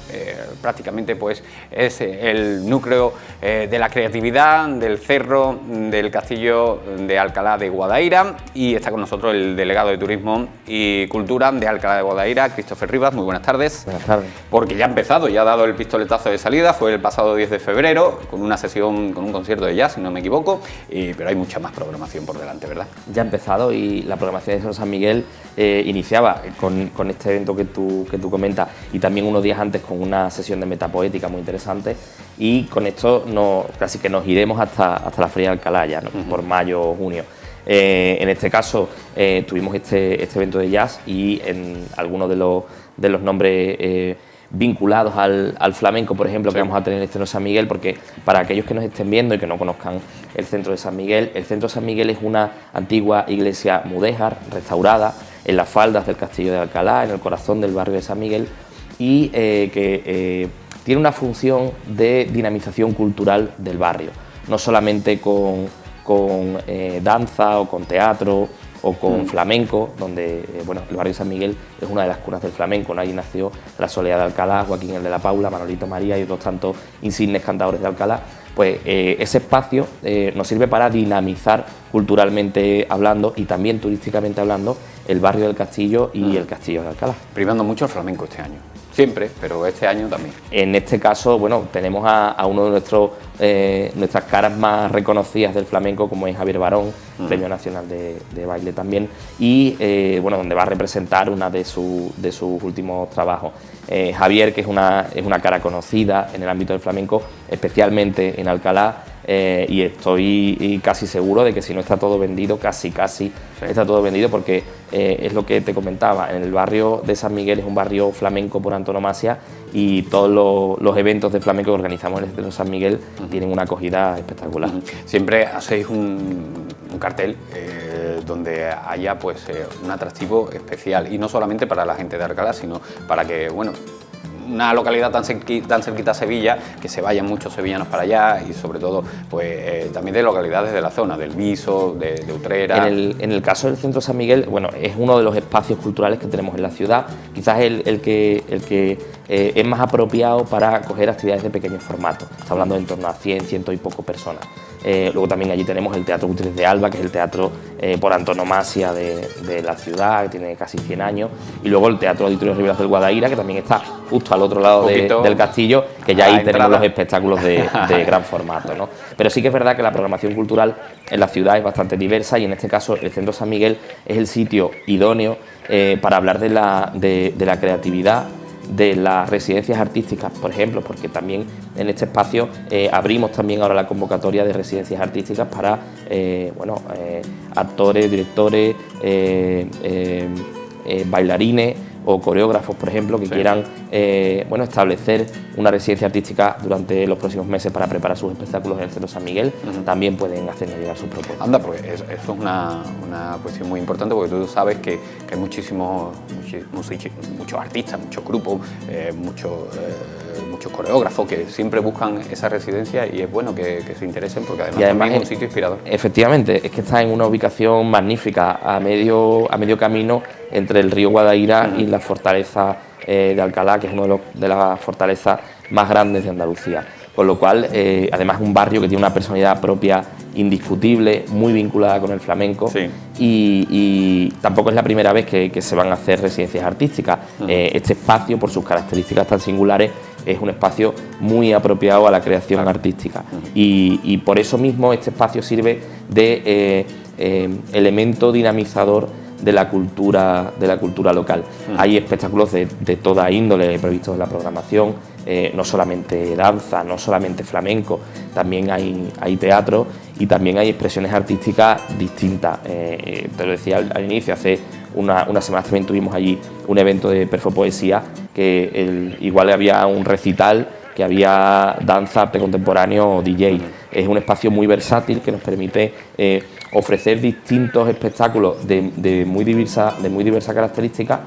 prácticamente pues es el núcleo de la creatividad del cerro del castillo de Alcalá de Guadaira, y está con nosotros el delegado de Turismo y Cultura de Alcalá de Guadaira, Christopher Rivas. Muy buenas tardes. Buenas tardes. Porque ya ha empezado, ya ha dado el pistoletazo de salida, fue el pasado 10 de febrero, con una sesión, con un concierto de jazz, si no me equivoco, pero hay mucha más programación por delante, ¿verdad? Ya ha empezado y la programación de San Miguel iniciaba con este evento que tú comentas, y también unos días antes con una sesión de metapoética muy interesante, y con esto casi que nos iremos hasta la Feria de Alcalá ya, ¿no? Por mayo o junio. En este caso tuvimos este evento de jazz y en algunos de los nombres vinculados al flamenco, por ejemplo, sí, que vamos a tener en el centro de San Miguel, porque para aquellos que nos estén viendo y que no conozcan el centro de San Miguel, el centro de San Miguel es una antigua iglesia mudéjar restaurada en las faldas del castillo de Alcalá, en el corazón del barrio de San Miguel, y que tiene una función de dinamización cultural del barrio, no solamente con danza o con teatro o con flamenco, donde bueno, el barrio de San Miguel es una de las cunas del flamenco, ¿no? Allí nació la Soledad de Alcalá, Joaquín el de la Paula, Manolito María y otros tantos insignes cantadores de Alcalá. Pues ese espacio nos sirve para dinamizar culturalmente hablando y también turísticamente hablando el barrio del Castillo y el Castillo de Alcalá. Primando mucho el flamenco este año. Siempre, pero este año también. En este caso, bueno, tenemos a uno de nuestras caras más reconocidas del flamenco, como es Javier Barón, Premio Nacional de Baile también, y bueno, donde va a representar una de sus últimos trabajos. Javier, que es una cara conocida en el ámbito del flamenco, especialmente en Alcalá, y estoy casi seguro de que si no está todo vendido, casi está todo vendido, porque es lo que te comentaba, en el barrio de San Miguel es un barrio flamenco por antonomasia y todos los eventos de flamenco que organizamos en el centro de San Miguel tienen una acogida espectacular. Siempre hacéis un cartel donde haya pues un atractivo especial, y no solamente para la gente de Alcalá, sino para que, bueno, una localidad tan cerquita a Sevilla, que se vayan muchos sevillanos para allá, y sobre todo pues también de localidades de la zona, del Viso, de Utrera. En el caso del centro San Miguel, bueno, es uno de los espacios culturales que tenemos en la ciudad, quizás el que es más apropiado para acoger actividades de pequeño formato. Está hablando de en torno a 100 y poco personas. Luego también allí tenemos el Teatro Gutiérrez de Alba, que es el teatro por antonomasia de la ciudad, que tiene casi 100 años, y luego el Teatro Auditorio Riberas del Guadaira, que también está justo al otro lado del castillo, que ya ahí tenemos los espectáculos de gran formato, ¿no? Pero sí que es verdad que la programación cultural en la ciudad es bastante diversa, y en este caso el Centro San Miguel es el sitio idóneo para hablar de la creatividad, de las residencias artísticas, por ejemplo, porque también en este espacio abrimos también ahora la convocatoria de residencias artísticas para actores, directores, bailarines o coreógrafos, por ejemplo, que quieran establecer una residencia artística durante los próximos meses para preparar sus espectáculos en el Centro San Miguel. También pueden hacernos llegar sus propuestas. Anda, pues eso es una cuestión muy importante, porque tú sabes que hay muchos artistas, muchos grupos, muchos coreógrafos que siempre buscan esa residencia, y es bueno que se interesen, porque además también es un sitio inspirador. Efectivamente, es que está en una ubicación magnífica, a medio camino entre el río Guadaira y la fortaleza de Alcalá, que es una de las fortalezas más grandes de Andalucía. Con lo cual, además es un barrio que tiene una personalidad propia indiscutible, muy vinculada con el flamenco, sí. y tampoco es la primera vez que se van a hacer residencias artísticas. Este espacio, por sus características tan singulares, es un espacio muy apropiado a la creación artística, y por eso mismo este espacio sirve de elemento dinamizador de la cultura local. Hay espectáculos de toda índole previstos en la programación, no solamente danza, no solamente flamenco, también hay teatro, y también hay expresiones artísticas distintas. Te lo decía al inicio, hace unas semanas también tuvimos allí un evento de perfopoesía, que igual había un recital, que había danza, arte contemporáneo o DJ. Es un espacio muy versátil que nos permite ofrecer distintos espectáculos de muy diversa característica,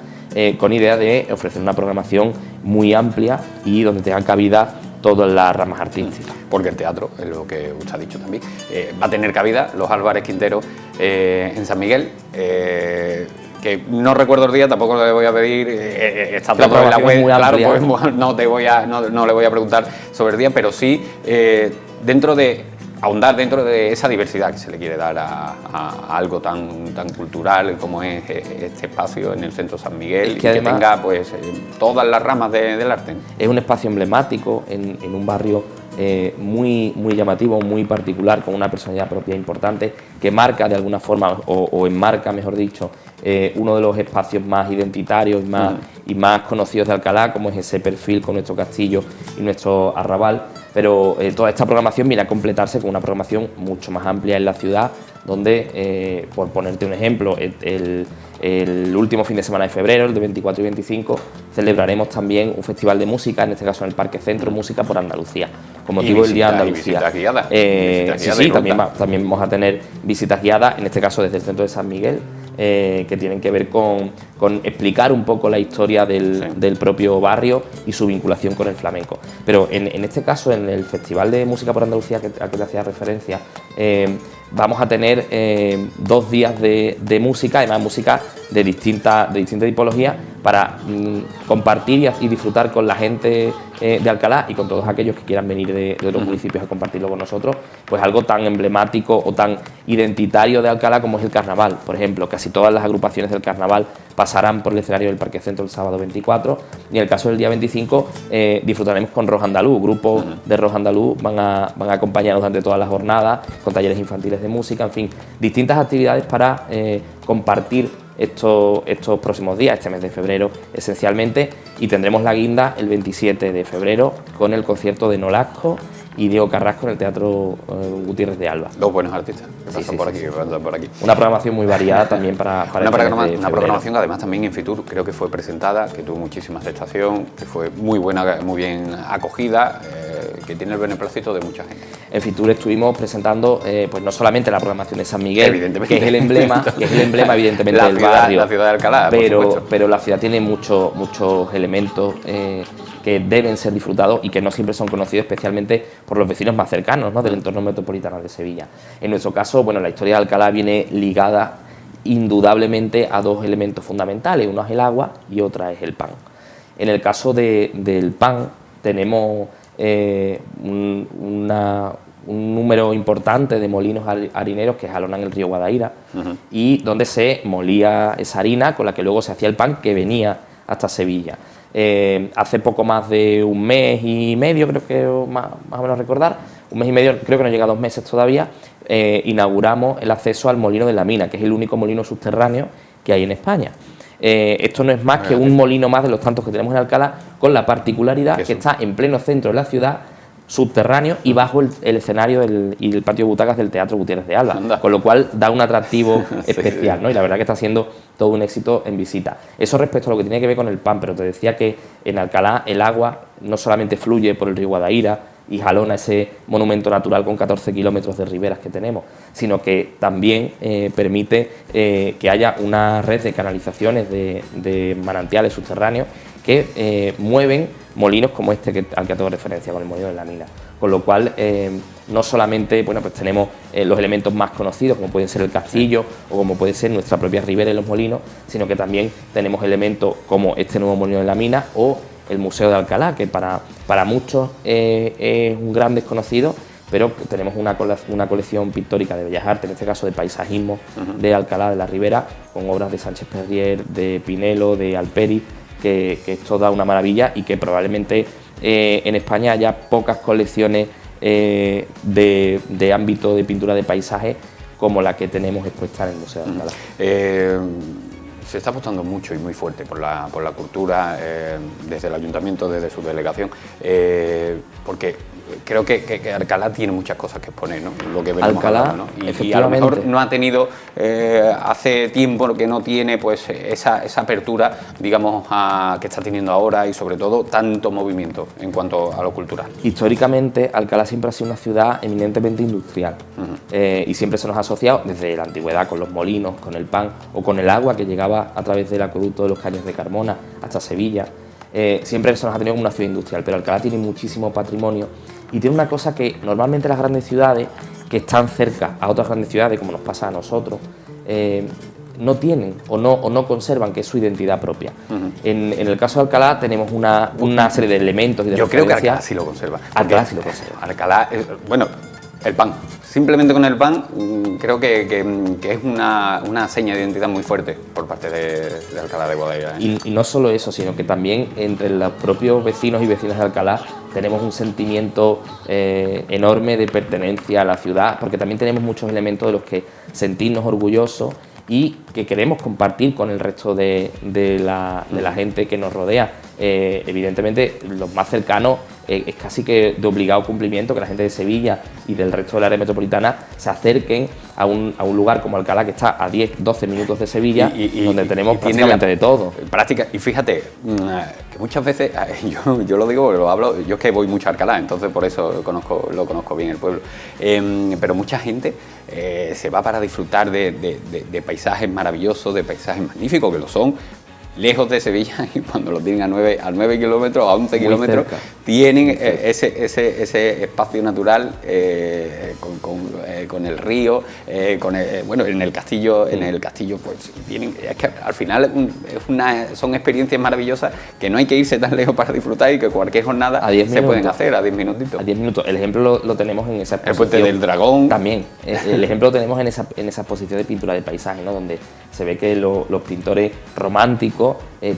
con idea de ofrecer una programación muy amplia y donde tengan cabida todas las ramas artísticas. Porque el teatro, es lo que usted ha dicho también, va a tener cabida los Álvarez Quintero en San Miguel, que no recuerdo el día, tampoco le voy a pedir, está todo en la web, claro, pues no le voy a preguntar sobre el día, pero sí ahondar dentro de esa diversidad que se le quiere dar a algo tan cultural como es este espacio en el Centro San Miguel, y que tenga pues todas las ramas del arte. Es un espacio emblemático en un barrio muy llamativo, muy particular, con una personalidad propia importante, que marca de alguna forma, o enmarca, mejor dicho, uno de los espacios más identitarios y más conocidos de Alcalá, como es ese perfil con nuestro castillo y nuestro arrabal. Pero toda esta programación viene a completarse con una programación mucho más amplia en la ciudad, donde, por ponerte un ejemplo, el último fin de semana de febrero, el de 24 y 25, celebraremos también un festival de música, en este caso en el Parque Centro, Música por Andalucía, con motivo del Día de Andalucía. Visitas guiadas. Sí, también vamos a tener visitas guiadas, en este caso desde el Centro de San Miguel, que tienen que ver con explicar un poco la historia del propio barrio y su vinculación con el flamenco. Pero en este caso, en el Festival de Música por Andalucía al que te hacía referencia, vamos a tener 2 días de música, además música de distinta tipología, para compartir y disfrutar con la gente de Alcalá y con todos aquellos que quieran venir de otros municipios a compartirlo con nosotros, pues algo tan emblemático o tan identitario de Alcalá como es el carnaval. Por ejemplo, casi todas las agrupaciones del carnaval pasarán por el escenario del Parque Centro el sábado 24, y en el caso del día 25 disfrutaremos con Rock Andaluz. Grupos de Rock Andaluz van a acompañarnos durante todas las jornadas, con talleres infantiles de música, en fin, distintas actividades para compartir estos próximos días, este mes de febrero esencialmente, y tendremos la guinda el 27 de febrero con el concierto de Nolasco y Diego Carrasco en el Teatro Gutiérrez de Alba. 2 buenos artistas que pasan por aquí. Una programación muy variada también para una programación que además también en Fitur creo que fue presentada, que tuvo muchísima aceptación, que fue muy buena, muy bien acogida, que tiene el beneplácito de mucha gente. En Fitur estuvimos presentando pues no solamente la programación de San Miguel, que es el emblema, evidentemente del barrio, la ciudad de Alcalá, pero la ciudad tiene muchos elementos que deben ser disfrutados y que no siempre son conocidos, especialmente por los vecinos más cercanos, ¿no?, del entorno metropolitano de Sevilla. En nuestro caso, bueno, la historia de Alcalá viene ligada indudablemente a 2 elementos fundamentales: uno es el agua y otra es el pan. En el caso del pan tenemos un número importante de molinos harineros que jalonan el río Guadaira, y donde se molía esa harina con la que luego se hacía el pan que venía hasta Sevilla. Hace poco más de 1 mes y medio, creo que más o menos recordar, 1 mes y medio, creo que no llega a 2 meses todavía, inauguramos el acceso al molino de la Mina, que es el único molino subterráneo que hay en España. Esto no es más que un molino más de los tantos que tenemos en Alcalá, con la particularidad que está en pleno centro de la ciudad, subterráneo y bajo el escenario y el patio de butacas del Teatro Gutiérrez de Alba, con lo cual da un atractivo especial, ¿no? Y la verdad que está siendo todo un éxito en visita. Eso respecto a lo que tiene que ver con el pan, pero te decía que en Alcalá el agua no solamente fluye por el río Guadaira y jalona ese monumento natural con 14 kilómetros de riberas que tenemos, sino que también permite que haya una red de canalizaciones de manantiales subterráneos que mueven molinos como este al que hago referencia, con el molino de la Mina. Con lo cual, no solamente pues tenemos los elementos más conocidos, como pueden ser el castillo o como puede ser nuestra propia ribera y los molinos, sino que también tenemos elementos como este nuevo molino de la Mina o el Museo de Alcalá, que para muchos es un gran desconocido, pero tenemos una colección pictórica de bellas artes, en este caso de paisajismo de Alcalá de la Ribera, con obras de Sánchez Perrier, de Pinelo, de Alperi, que esto da una maravilla y que probablemente en España haya pocas colecciones de ámbito de pintura de paisaje como la que tenemos expuesta en el Museo de Alcalá. Se está apostando mucho y muy fuerte por la cultura desde el Ayuntamiento, desde su delegación, porque creo que Alcalá tiene muchas cosas que exponer, ¿no? Lo que venimos Alcalá, hablando, ¿no? Y a lo mejor no ha tenido, hace tiempo que no tiene pues esa apertura, digamos, que está teniendo ahora, y sobre todo tanto movimiento en cuanto a lo cultural. Históricamente, Alcalá siempre ha sido una ciudad eminentemente industrial, y siempre se nos ha asociado desde la antigüedad con los molinos, con el pan o con el agua que llegaba a través del acueducto de los Caños de Carmona hasta Sevilla. Siempre se nos ha tenido como una ciudad industrial, pero Alcalá tiene muchísimo patrimonio y tiene una cosa que normalmente las grandes ciudades que están cerca a otras grandes ciudades, como nos pasa a nosotros, no tienen o no conservan, que es su identidad propia. En el caso de Alcalá tenemos una serie de elementos y de Yo creo que referencias. Alcalá sí lo conserva. Alcalá sí lo conserva. Alcalá, bueno, el pan. Simplemente con el pan creo que es una seña de identidad muy fuerte por parte de Alcalá de Guadaira, ¿eh? Y no solo eso, sino que también entre los propios vecinos y vecinas de Alcalá tenemos un sentimiento enorme de pertenencia a la ciudad, porque también tenemos muchos elementos de los que sentirnos orgullosos y que queremos compartir con el resto de la gente que nos rodea. Evidentemente, los más cercanos es casi que de obligado cumplimiento que la gente de Sevilla y del resto del área metropolitana se acerquen a un lugar como Alcalá, que está a 10-12 minutos de Sevilla, donde tenemos prácticamente de todo. Práctica, y fíjate, que muchas veces, yo lo digo porque lo hablo, yo es que voy mucho a Alcalá, entonces por eso lo conozco bien el pueblo, pero mucha gente se va para disfrutar de paisajes maravillosos, de paisajes magníficos, que lo son, lejos de Sevilla, y cuando lo tienen a 9 kilómetros, a 11 kilómetros, tienen ese espacio natural con el río, bueno, en el castillo pues tienen, es que al final son experiencias maravillosas que no hay que irse tan lejos para disfrutar y que cualquier jornada se pueden hacer a 10 minutitos. A 10 minutos. El ejemplo lo tenemos en esa exposición. El Puente del Dragón. También. El ejemplo lo tenemos en esa exposición de pintura de paisaje, ¿no? Donde se ve que los pintores románticos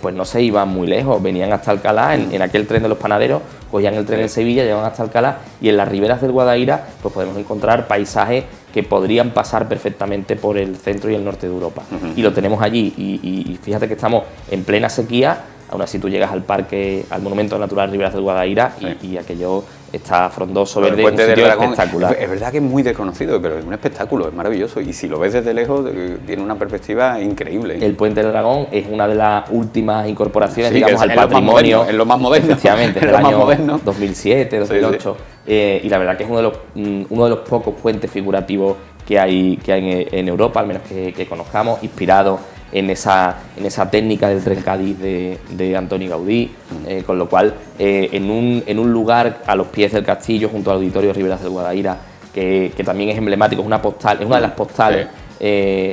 pues no se iban muy lejos, venían hasta Alcalá en aquel tren de los panaderos, cogían el tren en Sevilla, llegaban hasta Alcalá, y en las riberas del Guadaira pues podemos encontrar paisajes que podrían pasar perfectamente por el centro y el norte de Europa. Y lo tenemos allí, y fíjate que estamos en plena sequía. Aún así tú llegas al parque, al Monumento Natural Riberas del Guadaira, y aquello está frondoso, verde, un sitio espectacular. Es verdad que es muy desconocido, pero es un espectáculo, es maravilloso, y si lo ves desde lejos tiene una perspectiva increíble. El Puente del Dragón es una de las últimas incorporaciones, digamos, al patrimonio. Es lo más moderno. Efectivamente, es del año 2007, 2008, y la verdad que es uno de los pocos puentes figurativos que hay en Europa, al menos que conozcamos, inspirado en esa técnica del tren Cádiz de Antoni Gaudí, con lo cual en un lugar a los pies del castillo, junto al Auditorio Riberas del Guadaira, que también es emblemático, es una de las postales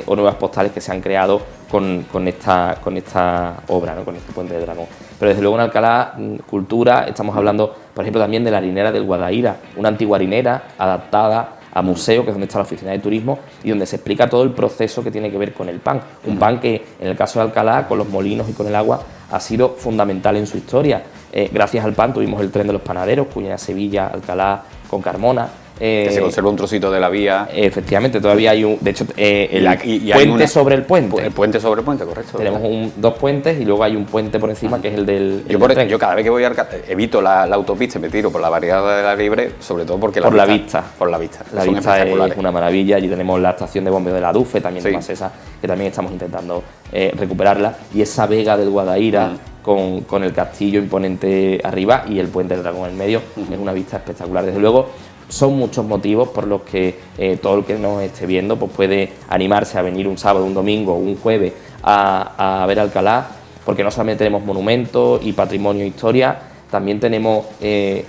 o nuevas postales que se han creado con esta obra, ¿no? Con este Puente del Dragón. Pero desde luego en Alcalá Cultura estamos hablando, por ejemplo, también de la harinera del Guadaira, una antigua harinera adaptada a museo, que es donde está la oficina de turismo, y donde se explica todo el proceso que tiene que ver con el pan. Un pan que, en el caso de Alcalá, con los molinos y con el agua, ha sido fundamental en su historia. Gracias al pan tuvimos el tren de los panaderos, Cuña, Sevilla, Alcalá, con Carmona. Que se conserva un trocito de la vía. Efectivamente, todavía hay de hecho, puente sobre el puente. El puente sobre el puente, correcto. Tenemos dos puentes y luego hay un puente por encima que es el del tren. Yo cada vez que voy a Alcalá evito la autopista y me tiro por la barriada de la Libre, sobre todo porque la vista. Por la vista. La vista es una maravilla. Allí tenemos la estación de bombeo de la Dufe, también más esa, que también estamos intentando recuperarla. Y esa vega del Guadaira con el castillo imponente arriba y el Puente del Dragón en el medio, es una vista espectacular. Desde luego, son muchos motivos por los que todo el que nos esté viendo pues puede animarse a venir un sábado, un domingo, un jueves a ver Alcalá, porque no solamente tenemos monumentos y patrimonio e historia, también tenemos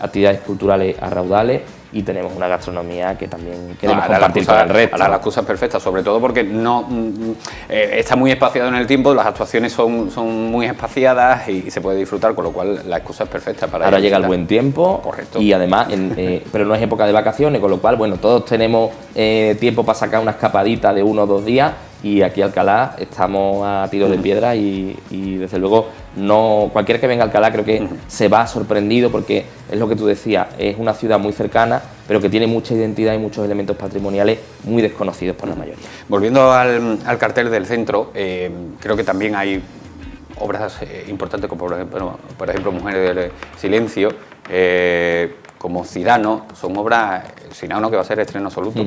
actividades culturales a raudales y tenemos una gastronomía que también queremos compartir con el resto. Ahora la excusa es perfecta, sobre todo porque no está muy espaciado en el tiempo, las actuaciones son muy espaciadas y se puede disfrutar, con lo cual la excusa es perfecta para ahora llega el buen tiempo. Correcto. Y además, pero no es época de vacaciones, con lo cual, bueno, todos tenemos tiempo para sacar una escapadita de 1 o 2 días. Y aquí Alcalá estamos a tiro de piedra y desde luego cualquiera que venga a Alcalá creo que se va sorprendido, porque es lo que tú decías, es una ciudad muy cercana pero que tiene mucha identidad y muchos elementos patrimoniales muy desconocidos por la mayoría. Volviendo al cartel del centro, creo que también hay obras importantes como por ejemplo Mujeres del Silencio, como Cirano, son obras, Cirano que va a ser estreno absoluto,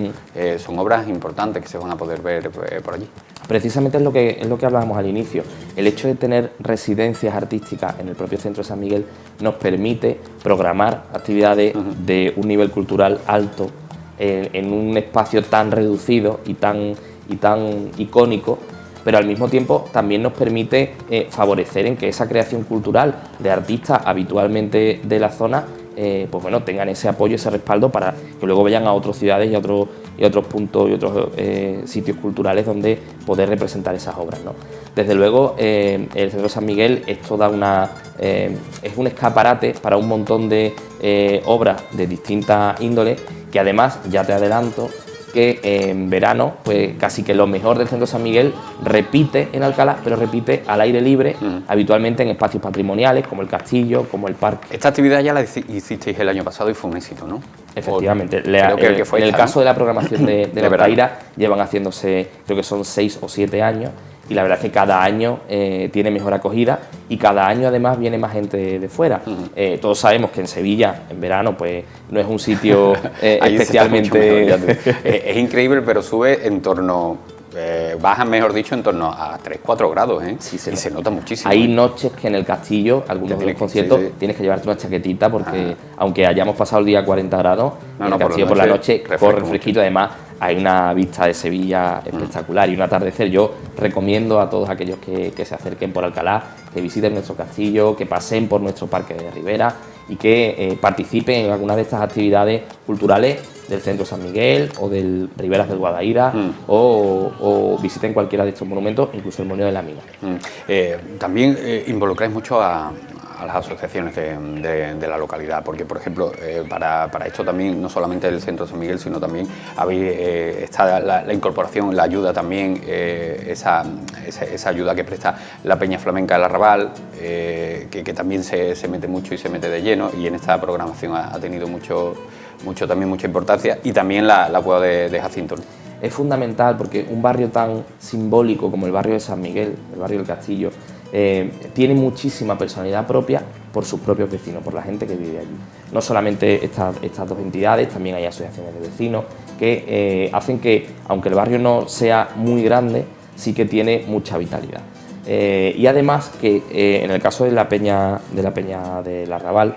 son obras importantes que se van a poder ver por allí. Precisamente es lo que hablábamos al inicio. El hecho de tener residencias artísticas en el propio centro de San Miguel nos permite programar actividades de un nivel cultural alto en un espacio tan reducido y tan icónico, pero al mismo tiempo también nos permite favorecer en que esa creación cultural de artistas habitualmente de la zona pues bueno, tengan ese apoyo, ese respaldo para que luego vayan a otras ciudades y a otros puntos y otros sitios culturales donde poder representar esas obras, ¿no? Desde luego, el Centro de San Miguel esto da es un escaparate para un montón de obras de distintas índoles, que además, ya te adelanto, que en verano, pues casi que lo mejor del Centro de San Miguel repite en Alcalá, pero repite al aire libre, habitualmente en espacios patrimoniales, como el castillo, como el parque. Esta actividad ya la hicisteis el año pasado y fue un éxito, ¿no? Efectivamente. Creo que fue en el esta, caso ¿no? de la programación de la Guadaira, llevan haciéndose, creo que son 6 o 7 años, y la verdad es que cada año tiene mejor acogida y cada año además viene más gente de fuera. Todos sabemos que en Sevilla, en verano, pues no es un sitio especialmente... Es increíble, pero sube en torno... baja, mejor dicho, en torno a 3-4 grados, ¿eh? Sí, y se nota muchísimo. Hay noches que en el castillo, algunos de los conciertos, tienes que llevarte una chaquetita porque aunque hayamos pasado el día a 40 grados, en el castillo por la noche corre fresquito. Además, hay una vista de Sevilla espectacular y un atardecer. Yo recomiendo a todos aquellos que se acerquen por Alcalá, que visiten nuestro castillo, que pasen por nuestro parque de Ribera y que participen en alguna de estas actividades culturales del Centro San Miguel o del Riberas del Guadaira o visiten cualquiera de estos monumentos, incluso el Molino de la Mina. También involucráis mucho a las asociaciones de la localidad, porque por ejemplo para esto también no solamente el Centro San Miguel, sino también está la incorporación, la ayuda también, esa ayuda que presta la Peña Flamenca del Arrabal, que también se mete mucho y se mete de lleno, y en esta programación ha tenido mucha importancia, y también la boda de Jacinto. Es fundamental porque un barrio tan simbólico como el barrio de San Miguel, el barrio del Castillo, tiene muchísima personalidad propia por sus propios vecinos, por la gente que vive allí. No solamente estas dos entidades, también hay asociaciones de vecinos que hacen que, aunque el barrio no sea muy grande, sí que tiene mucha vitalidad. Y además que en el caso de la Peña del Arrabal,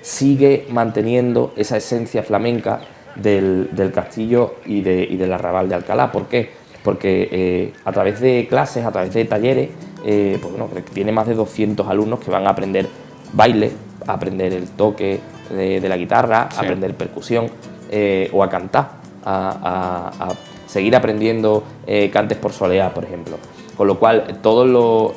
sigue manteniendo esa esencia flamenca del castillo y del Arrabal de Alcalá. ¿Por qué? Porque a través de clases, a través de talleres, pues bueno, tiene más de 200 alumnos que van a aprender baile, a aprender el toque de la guitarra, a aprender percusión o a cantar, a seguir aprendiendo cantes por soleá, por ejemplo. Con lo cual, todos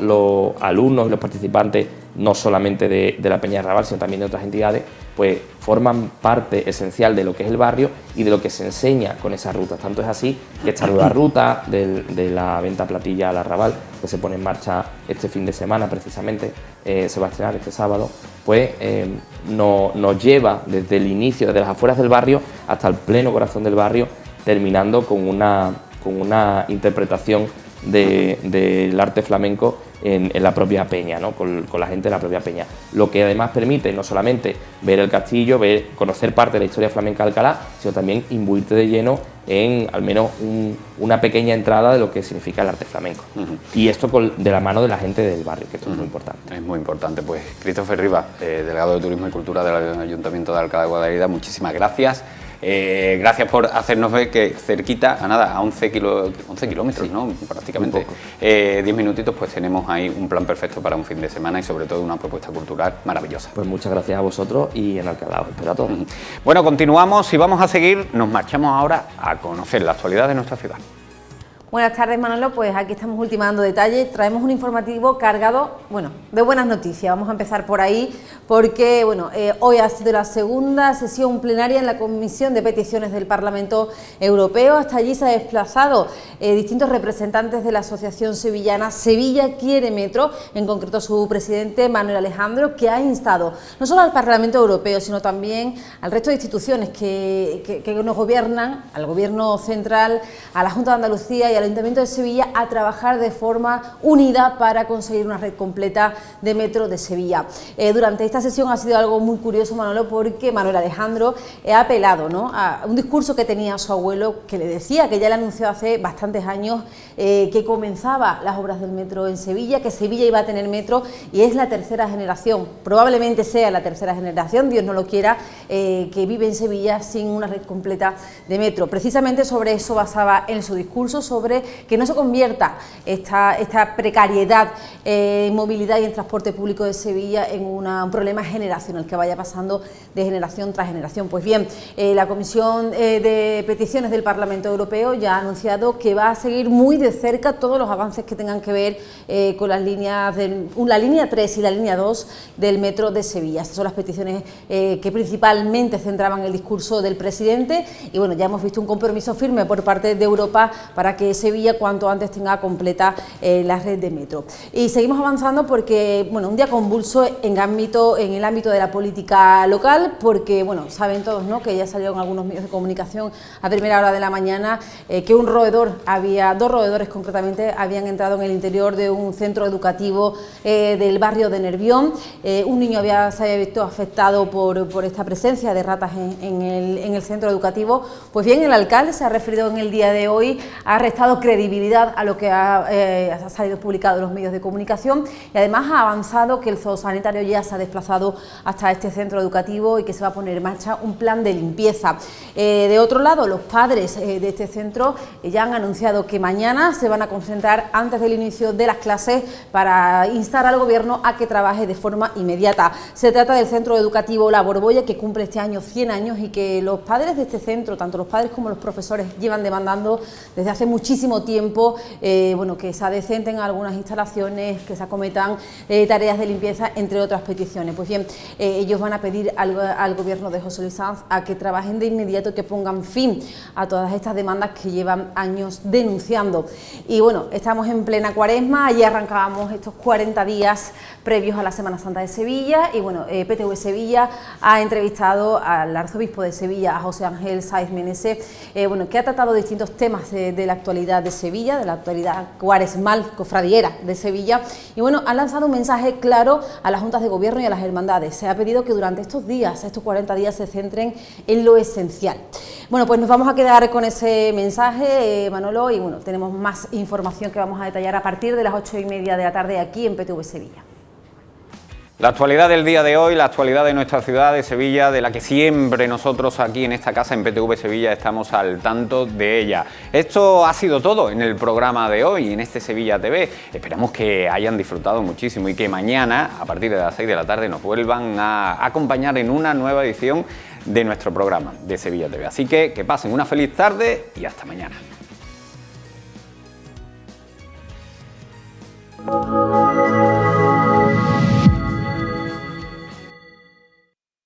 los alumnos y los participantes, no solamente de la Peña Arrabal, sino también de otras entidades, pues forman parte esencial de lo que es el barrio y de lo que se enseña con esas rutas. Tanto es así que esta nueva ruta de la venta platilla al Arrabal, que se pone en marcha este fin de semana precisamente, se va a estrenar este sábado, pues nos lleva desde el inicio, desde las afueras del barrio hasta el pleno corazón del barrio, terminando con una interpretación del arte flamenco en la propia peña, ¿no? con la gente de la propia peña. Lo que además permite no solamente ver el castillo, conocer parte de la historia flamenca de Alcalá, sino también imbuirte de lleno en al menos una pequeña entrada de lo que significa el arte flamenco. Y esto de la mano de la gente del barrio, que esto es muy importante. Es muy importante. Pues Christopher Rivas, delegado de Turismo y Cultura del Ayuntamiento de Alcalá de Guadaira, muchísimas gracias. Gracias por hacernos ver que cerquita, a 11 kilómetros, ¿no? Prácticamente 10 minutitos, pues tenemos ahí un plan perfecto para un fin de semana y sobre todo una propuesta cultural maravillosa. Pues muchas gracias a vosotros y en Alcalá os espero a todos. Bueno, continuamos y vamos a seguir, nos marchamos ahora a conocer la actualidad de nuestra ciudad. Buenas tardes, Manolo, pues aquí estamos ultimando detalles, traemos un informativo cargado, bueno, de buenas noticias. Vamos a empezar por ahí porque, bueno, hoy ha sido la segunda sesión plenaria en la Comisión de Peticiones del Parlamento Europeo. Hasta allí se han desplazado distintos representantes de la Asociación Sevillana Sevilla Quiere Metro, en concreto su presidente Manuel Alejandro, que ha instado no solo al Parlamento Europeo, sino también al resto de instituciones que nos gobiernan, al Gobierno Central, a la Junta de Andalucía y al Ayuntamiento de Sevilla, a trabajar de forma unida para conseguir una red completa de metro de Sevilla. Durante esta sesión ha sido algo muy curioso, Manolo, porque Manuel Alejandro ha apelado, ¿no?, a un discurso que tenía su abuelo, que le decía, que ya le anunció hace bastantes años, que comenzaba las obras del metro en Sevilla, que Sevilla iba a tener metro, y es la tercera generación, probablemente sea la tercera generación, Dios no lo quiera, que vive en Sevilla sin una red completa de metro. Precisamente sobre eso basaba en su discurso, sobre que no se convierta esta precariedad en movilidad y en transporte público de Sevilla en un problema generacional que vaya pasando de generación tras generación. Pues bien, la Comisión de Peticiones del Parlamento Europeo ya ha anunciado que va a seguir muy de cerca todos los avances que tengan que ver con las líneas la línea 3 y la línea 2 del metro de Sevilla. Estas son las peticiones que principalmente centraban el discurso del presidente, y bueno, ya hemos visto un compromiso firme por parte de Europa para que Sevilla cuanto antes tenga completa la red de metro. Y seguimos avanzando porque, bueno, un día convulso en el ámbito de la política local, porque, bueno, saben todos, ¿no?, que ya salió en algunos medios de comunicación a primera hora de la mañana que dos roedores concretamente, habían entrado en el interior de un centro educativo del barrio de Nervión. Un niño se había visto afectado por esta presencia de ratas en el centro educativo. Pues bien, el alcalde se ha referido en el día de hoy, ha restado credibilidad a lo que ha salido publicado en los medios de comunicación y además ha avanzado que el zoosanitario ya se ha desplazado hasta este centro educativo y que se va a poner en marcha un plan de limpieza. De otro lado, los padres de este centro ya han anunciado que mañana se van a concentrar antes del inicio de las clases para instar al gobierno a que trabaje de forma inmediata. Se trata del centro educativo La Borbolla, que cumple este año 100 años y que los padres de este centro, tanto los padres como los profesores, llevan demandando desde hace muchísimo tiempo, bueno, que se adecenten algunas instalaciones, que se acometan tareas de limpieza, entre otras peticiones. Pues bien, ellos van a pedir al gobierno de José Luis Sanz a que trabajen de inmediato y que pongan fin a todas estas demandas que llevan años denunciando. Y bueno, estamos en plena Cuaresma, ayer arrancábamos estos 40 días previos a la Semana Santa de Sevilla y bueno, PTV Sevilla ha entrevistado al arzobispo de Sevilla, a José Ángel Sáez Menese, bueno, que ha tratado distintos temas de la actualidad de Sevilla, de la actualidad cuaresmal, cofradiera de Sevilla, y bueno, ha lanzado un mensaje claro a las juntas de gobierno y a las hermandades. Se ha pedido que durante estos días, estos 40 días, se centren en lo esencial. Bueno, pues nos vamos a quedar con ese mensaje, Manolo, y bueno, tenemos más información que vamos a detallar a partir de las 8:30 de la tarde aquí en PTV Sevilla. La actualidad del día de hoy, la actualidad de nuestra ciudad de Sevilla, de la que siempre nosotros aquí en esta casa, en PTV Sevilla, estamos al tanto de ella. Esto ha sido todo en el programa de hoy, en este Sevilla TV. Esperamos que hayan disfrutado muchísimo y que mañana, a partir de las 6 de la tarde, nos vuelvan a acompañar en una nueva edición de nuestro programa de Sevilla TV. Así que pasen una feliz tarde y hasta mañana.